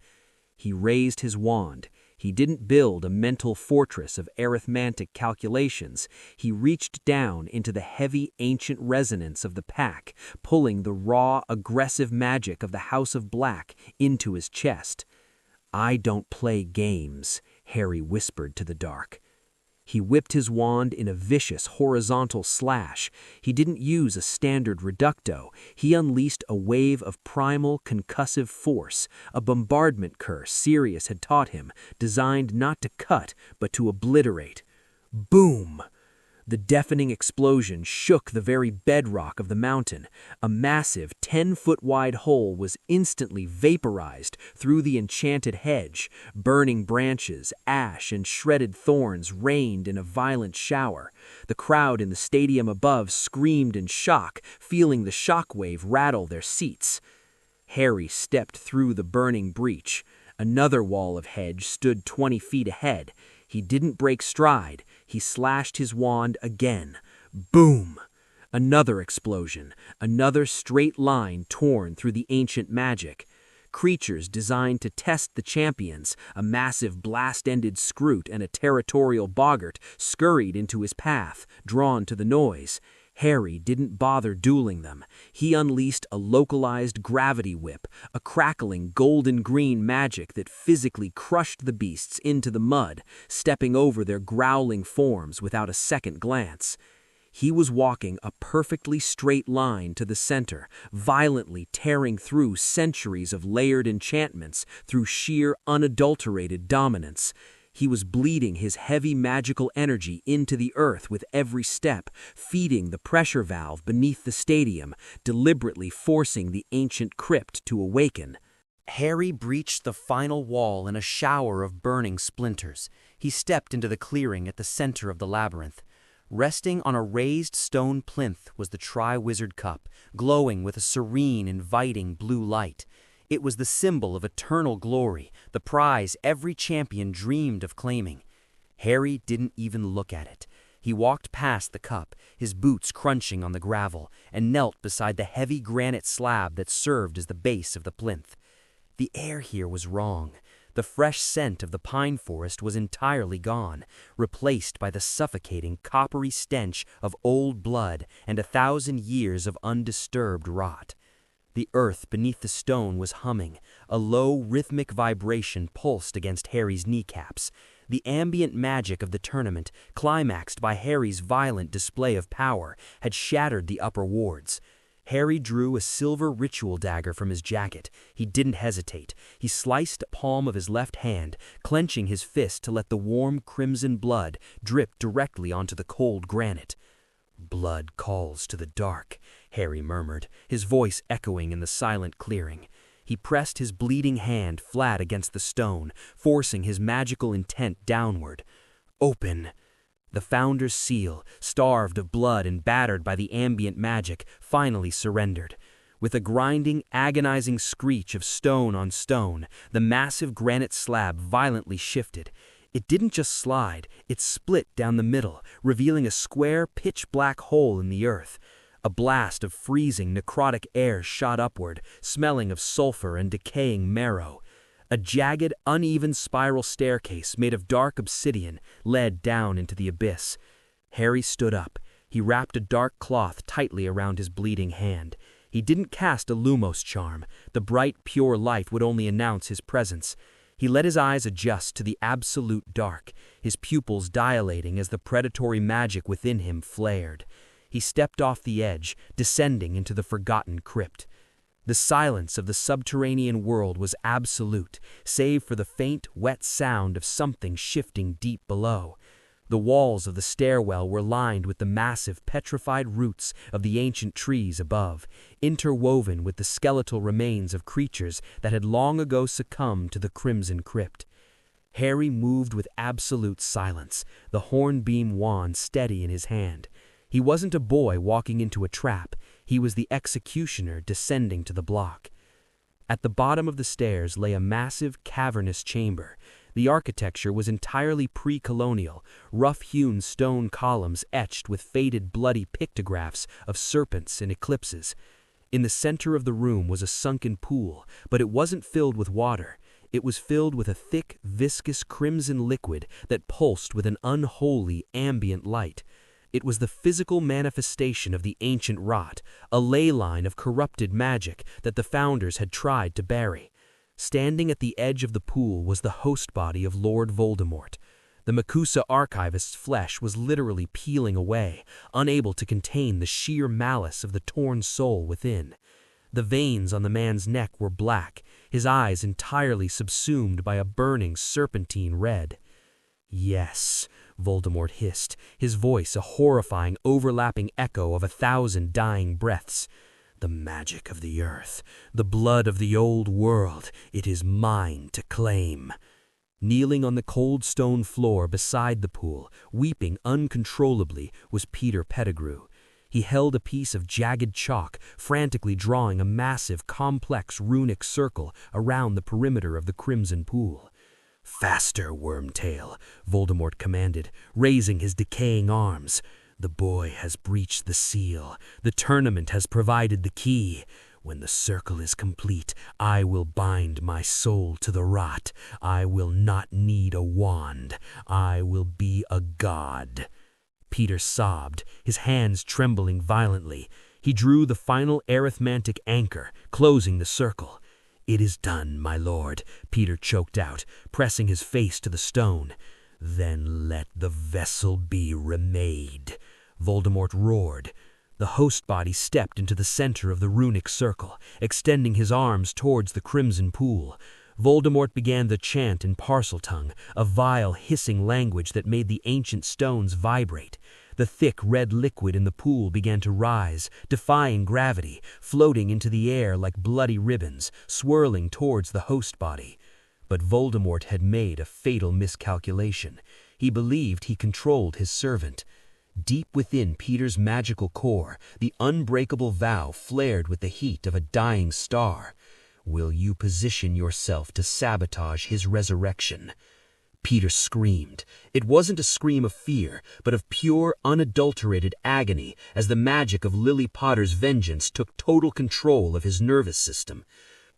He raised his wand. He didn't build a mental fortress of arithmetic calculations. He reached down into the heavy, ancient resonance of the pack, pulling the raw, aggressive magic of the House of Black into his chest. "I don't play games," Harry whispered to the dark. He whipped his wand in a vicious horizontal slash. He didn't use a standard reducto. He unleashed a wave of primal concussive force, a bombardment curse Sirius had taught him, designed not to cut, but to obliterate. Boom! The deafening explosion shook the very bedrock of the mountain. A massive 10-foot-wide hole was instantly vaporized through the enchanted hedge. Burning branches, ash, and shredded thorns rained in a violent shower. The crowd in the stadium above screamed in shock, feeling the shockwave rattle their seats. Harry stepped through the burning breach. Another wall of hedge stood 20 feet ahead. He didn't break stride. He slashed his wand again. Boom! Another explosion, another straight line torn through the ancient magic. Creatures designed to test the champions, a massive blast-ended scroot and a territorial boggart, scurried into his path, drawn to the noise. Harry didn't bother dueling them. He unleashed a localized gravity whip, a crackling golden-green magic that physically crushed the beasts into the mud, stepping over their growling forms without a second glance. He was walking a perfectly straight line to the center, violently tearing through centuries of layered enchantments through sheer, unadulterated dominance. He was bleeding his heavy magical energy into the earth with every step, feeding the pressure valve beneath the stadium, deliberately forcing the ancient crypt to awaken. Harry breached the final wall in a shower of burning splinters. He stepped into the clearing at the center of the labyrinth. Resting on a raised stone plinth was the Triwizard Cup, glowing with a serene, inviting blue light. It was the symbol of eternal glory, the prize every champion dreamed of claiming. Harry didn't even look at it. He walked past the cup, his boots crunching on the gravel, and knelt beside the heavy granite slab that served as the base of the plinth. The air here was wrong. The fresh scent of the pine forest was entirely gone, replaced by the suffocating, coppery stench of old blood and 1,000 years of undisturbed rot. The earth beneath the stone was humming. A low, rhythmic vibration pulsed against Harry's kneecaps. The ambient magic of the tournament, climaxed by Harry's violent display of power, had shattered the upper wards. Harry drew a silver ritual dagger from his jacket. He didn't hesitate. He sliced the palm of his left hand, clenching his fist to let the warm crimson blood drip directly onto the cold granite. "Blood calls to the dark," Harry murmured, his voice echoing in the silent clearing. He pressed his bleeding hand flat against the stone, forcing his magical intent downward. "Open!" The Founder's seal, starved of blood and battered by the ambient magic, finally surrendered. With a grinding, agonizing screech of stone on stone, the massive granite slab violently shifted. It didn't just slide, it split down the middle, revealing a square, pitch-black hole in the earth. A blast of freezing, necrotic air shot upward, smelling of sulfur and decaying marrow. A jagged, uneven spiral staircase made of dark obsidian led down into the abyss. Harry stood up. He wrapped a dark cloth tightly around his bleeding hand. He didn't cast a Lumos charm. The bright, pure light would only announce his presence. He let his eyes adjust to the absolute dark, his pupils dilating as the predatory magic within him flared. He stepped off the edge, descending into the forgotten crypt. The silence of the subterranean world was absolute, save for the faint, wet sound of something shifting deep below. The walls of the stairwell were lined with the massive, petrified roots of the ancient trees above, interwoven with the skeletal remains of creatures that had long ago succumbed to the Crimson Crypt. Harry moved with absolute silence, the hornbeam wand steady in his hand. He wasn't a boy walking into a trap. He was the executioner descending to the block. At the bottom of the stairs lay a massive, cavernous chamber. The architecture was entirely pre-colonial, rough-hewn stone columns etched with faded, bloody pictographs of serpents and eclipses. In the center of the room was a sunken pool, but it wasn't filled with water. It was filled with a thick, viscous crimson liquid that pulsed with an unholy, ambient light. It was the physical manifestation of the ancient rot, a ley line of corrupted magic that the Founders had tried to bury. Standing at the edge of the pool was the host body of Lord Voldemort. The Makusa archivist's flesh was literally peeling away, unable to contain the sheer malice of the torn soul within. The veins on the man's neck were black, his eyes entirely subsumed by a burning serpentine red. "Yes," Voldemort hissed, his voice a horrifying, overlapping echo of 1,000 dying breaths. "The magic of the earth, the blood of the old world, it is mine to claim." Kneeling on the cold stone floor beside the pool, weeping uncontrollably, was Peter Pettigrew. He held a piece of jagged chalk, frantically drawing a massive, complex runic circle around the perimeter of the crimson pool. "Faster, Wormtail," Voldemort commanded, raising his decaying arms. "The boy has breached the seal. The tournament has provided the key. When the circle is complete, I will bind my soul to the rot. I will not need a wand. I will be a god." Peter sobbed, his hands trembling violently. He drew the final arithmetic anchor, closing the circle. "It is done, my lord," Peter choked out, pressing his face to the stone. "Then let the vessel be remade," Voldemort roared. The host body stepped into the center of the runic circle, extending his arms towards the crimson pool. Voldemort began the chant in Parseltongue, a vile, hissing language that made the ancient stones vibrate. The thick red liquid in the pool began to rise, defying gravity, floating into the air like bloody ribbons, swirling towards the host body. But Voldemort had made a fatal miscalculation. He believed he controlled his servant. Deep within Peter's magical core, the Unbreakable Vow flared with the heat of a dying star. "Will you position yourself to sabotage his resurrection?" Peter screamed. It wasn't a scream of fear, but of pure, unadulterated agony as the magic of Lily Potter's vengeance took total control of his nervous system.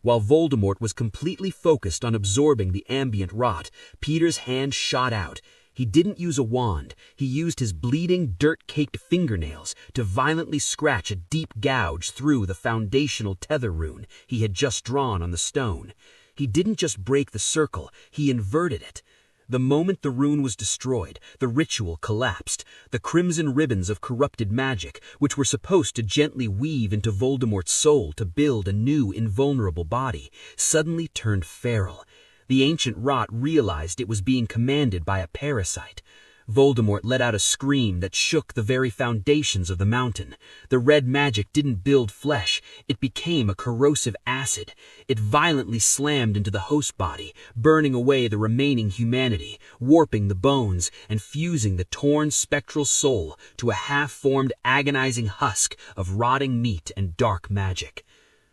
While Voldemort was completely focused on absorbing the ambient rot, Peter's hand shot out. He didn't use a wand. He used his bleeding, dirt-caked fingernails to violently scratch a deep gouge through the foundational tether rune he had just drawn on the stone. He didn't just break the circle, he inverted it. The moment the rune was destroyed, the ritual collapsed. The crimson ribbons of corrupted magic, which were supposed to gently weave into Voldemort's soul to build a new invulnerable body, suddenly turned feral. The ancient rot realized it was being commanded by a parasite. Voldemort let out a scream that shook the very foundations of the mountain. The red magic didn't build flesh, it became a corrosive acid. It violently slammed into the host body, burning away the remaining humanity, warping the bones, and fusing the torn spectral soul to a half-formed agonizing husk of rotting meat and dark magic.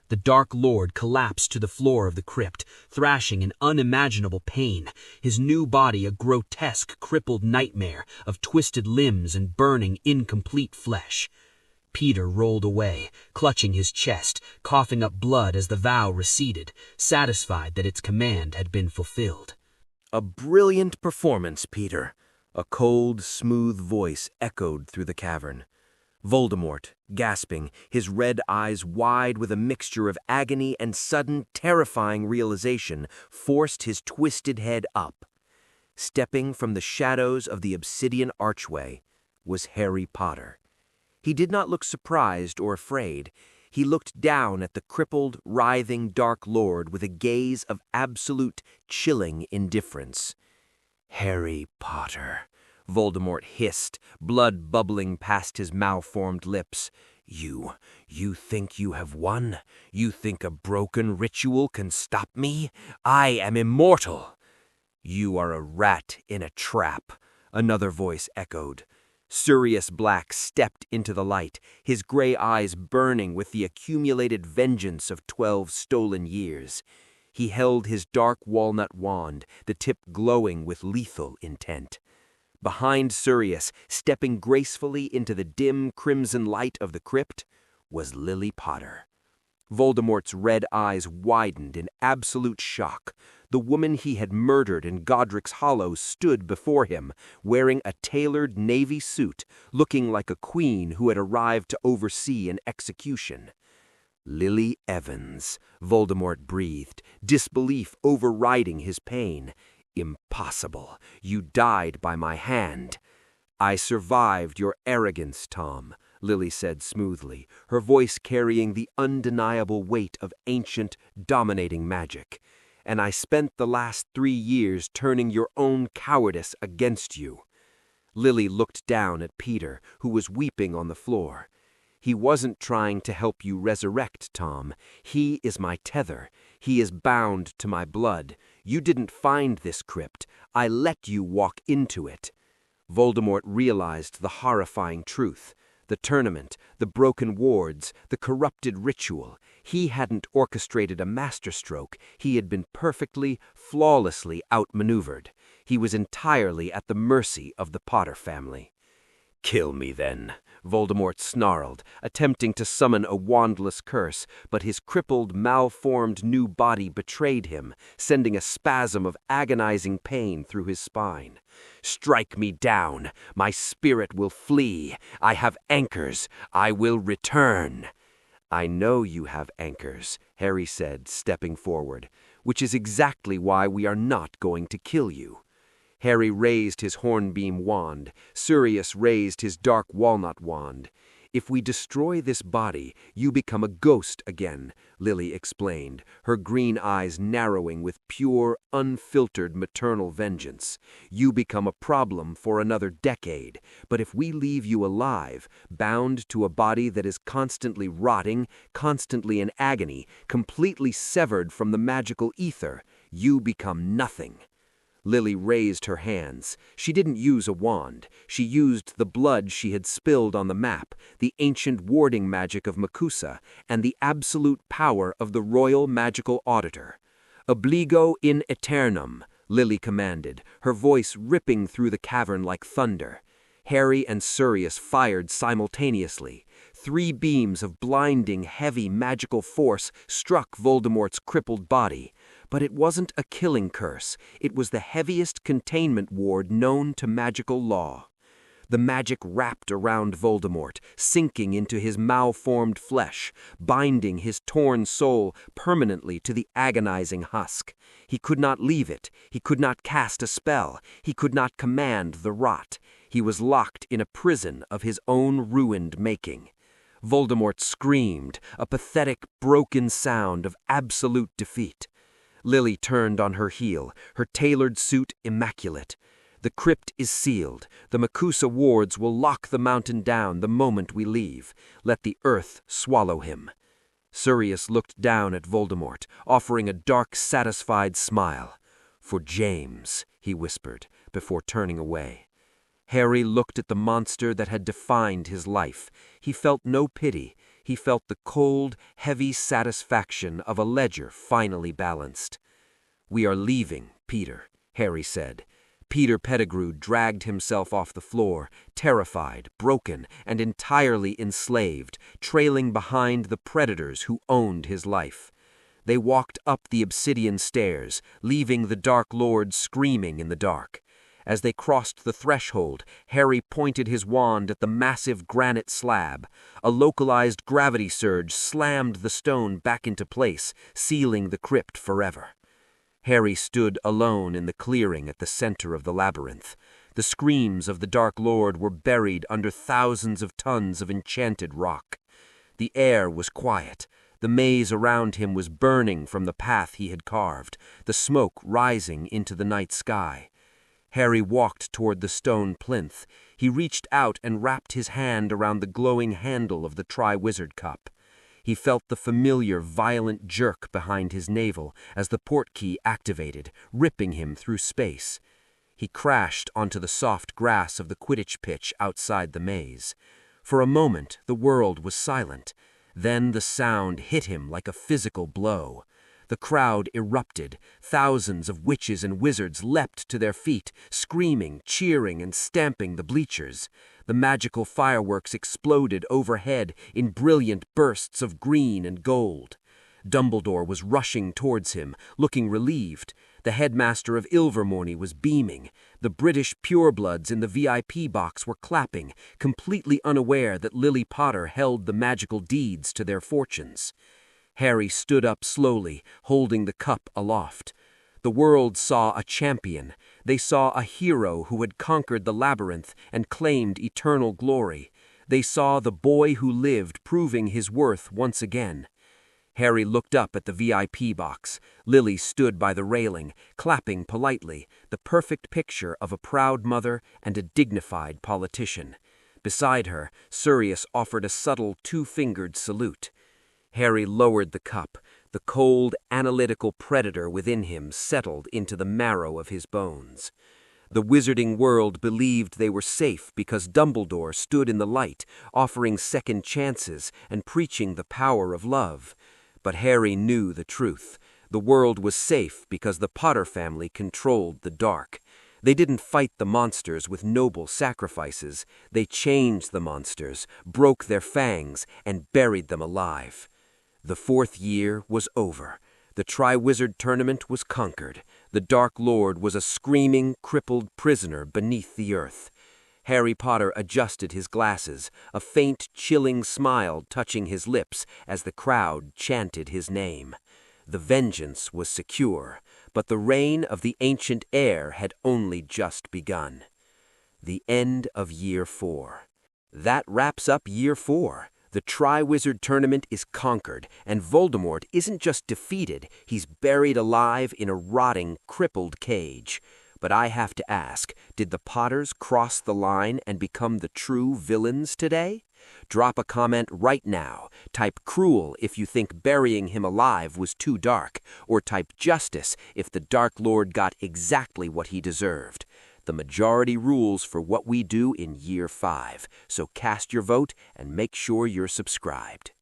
The Dark Lord collapsed to the floor of the crypt, thrashing in unimaginable pain, his new body a grotesque, crippled nightmare of twisted limbs and burning, incomplete flesh. Peter rolled away, clutching his chest, coughing up blood as the vow receded, satisfied that its command had been fulfilled. "A brilliant performance, Peter," a cold, smooth voice echoed through the cavern. Voldemort, gasping, his red eyes wide with a mixture of agony and sudden, terrifying realization, forced his twisted head up. Stepping from the shadows of the obsidian archway was Harry Potter. He did not look surprised or afraid. He looked down at the crippled, writhing Dark Lord with a gaze of absolute, chilling indifference. "Harry Potter," Voldemort hissed, blood bubbling past his malformed lips. You think you have won? You think a broken ritual can stop me? I am immortal!" "You are a rat in a trap," another voice echoed. Sirius Black stepped into the light, his gray eyes burning with the accumulated vengeance of 12 stolen years. He held his dark walnut wand, the tip glowing with lethal intent. Behind Sirius, stepping gracefully into the dim crimson light of the crypt, was Lily Potter. Voldemort's red eyes widened in absolute shock. The woman he had murdered in Godric's Hollow stood before him, wearing a tailored navy suit, looking like a queen who had arrived to oversee an execution. "Lily Evans," Voldemort breathed, disbelief overriding his pain. "Impossible. You died by my hand." "I survived your arrogance, Tom," Lily said smoothly, her voice carrying the undeniable weight of ancient, dominating magic. "And I spent the last 3 years turning your own cowardice against you." Lily looked down at Peter, who was weeping on the floor. "He wasn't trying to help you resurrect, Tom. He is my tether. He is bound to my blood. You didn't find this crypt. I let you walk into it." Voldemort realized the horrifying truth. The tournament, the broken wards, the corrupted ritual. He hadn't orchestrated a masterstroke. He had been perfectly, flawlessly outmaneuvered. He was entirely at the mercy of the Potter family. "Kill me, then," Voldemort snarled, attempting to summon a wandless curse, but his crippled, malformed new body betrayed him, sending a spasm of agonizing pain through his spine. "Strike me down. My spirit will flee. I have anchors. I will return." "I know you have anchors," Harry said, stepping forward, "which is exactly why we are not going to kill you." Harry raised his hornbeam wand. Sirius raised his dark walnut wand. "If we destroy this body, you become a ghost again," Lily explained, her green eyes narrowing with pure, unfiltered maternal vengeance. "You become a problem for another decade, but if we leave you alive, bound to a body that is constantly rotting, constantly in agony, completely severed from the magical ether, you become nothing." Lily raised her hands. She didn't use a wand. She used the blood she had spilled on the map, the ancient warding magic of Makusa, and the absolute power of the Royal Magical Auditor. "Obligo in aeternum," Lily commanded, her voice ripping through the cavern like thunder. Harry and Sirius fired simultaneously. 3 beams of blinding, heavy magical force struck Voldemort's crippled body. But it wasn't a killing curse. It was the heaviest containment ward known to magical law. The magic wrapped around Voldemort, sinking into his malformed flesh, binding his torn soul permanently to the agonizing husk. He could not leave it. He could not cast a spell. He could not command the rot. He was locked in a prison of his own ruined making. Voldemort screamed, a pathetic, broken sound of absolute defeat. Lily turned on her heel, her tailored suit immaculate. The crypt is sealed. The Makusa wards will lock the mountain down the moment we leave. Let the earth swallow him. Sirius looked down at Voldemort, offering a dark, satisfied smile. For James, he whispered, before turning away. Harry looked at the monster that had defined his life. He felt no pity. He felt the cold, heavy satisfaction of a ledger finally balanced. "We are leaving, Peter," Harry said. Peter Pettigrew dragged himself off the floor, terrified, broken, and entirely enslaved, trailing behind the predators who owned his life. They walked up the obsidian stairs, leaving the Dark Lord screaming in the dark. As they crossed the threshold, Harry pointed his wand at the massive granite slab. A localized gravity surge slammed the stone back into place, sealing the crypt forever. Harry stood alone in the clearing at the center of the labyrinth. The screams of the Dark Lord were buried under thousands of tons of enchanted rock. The air was quiet. The maze around him was burning from the path he had carved, the smoke rising into the night sky. Harry walked toward the stone plinth. He reached out and wrapped his hand around the glowing handle of the Triwizard Cup. He felt the familiar, violent jerk behind his navel as the portkey activated, ripping him through space. He crashed onto the soft grass of the Quidditch pitch outside the maze. For a moment, the world was silent. Then the sound hit him like a physical blow. The crowd erupted. Thousands of witches and wizards leapt to their feet, screaming, cheering, and stamping the bleachers. The magical fireworks exploded overhead in brilliant bursts of green and gold. Dumbledore was rushing towards him, looking relieved. The headmaster of Ilvermorny was beaming. The British purebloods in the VIP box were clapping, completely unaware that Lily Potter held the magical deeds to their fortunes. Harry stood up slowly, holding the cup aloft. The world saw a champion. They saw a hero who had conquered the labyrinth and claimed eternal glory. They saw the boy who lived proving his worth once again. Harry looked up at the VIP box. Lily stood by the railing, clapping politely, the perfect picture of a proud mother and a dignified politician. Beside her, Sirius offered a subtle 2-fingered salute. Harry lowered the cup. The cold, analytical predator within him settled into the marrow of his bones. The wizarding world believed they were safe because Dumbledore stood in the light, offering second chances and preaching the power of love. But Harry knew the truth. The world was safe because the Potter family controlled the dark. They didn't fight the monsters with noble sacrifices. They changed the monsters, broke their fangs, and buried them alive. The 4th year was over. The Triwizard Tournament was conquered. The Dark Lord was a screaming, crippled prisoner beneath the earth. Harry Potter adjusted his glasses, a faint, chilling smile touching his lips as the crowd chanted his name. The vengeance was secure, but the reign of the ancient heir had only just begun. The end of Year 4. That wraps up Year 4. The Triwizard Tournament is conquered, and Voldemort isn't just defeated, he's buried alive in a rotting, crippled cage. But I have to ask, did the Potters cross the line and become the true villains today? Drop a comment right now. Type cruel if you think burying him alive was too dark, or type justice if the Dark Lord got exactly what he deserved. The majority rules for what we do in Year 5, so cast your vote and make sure you're subscribed.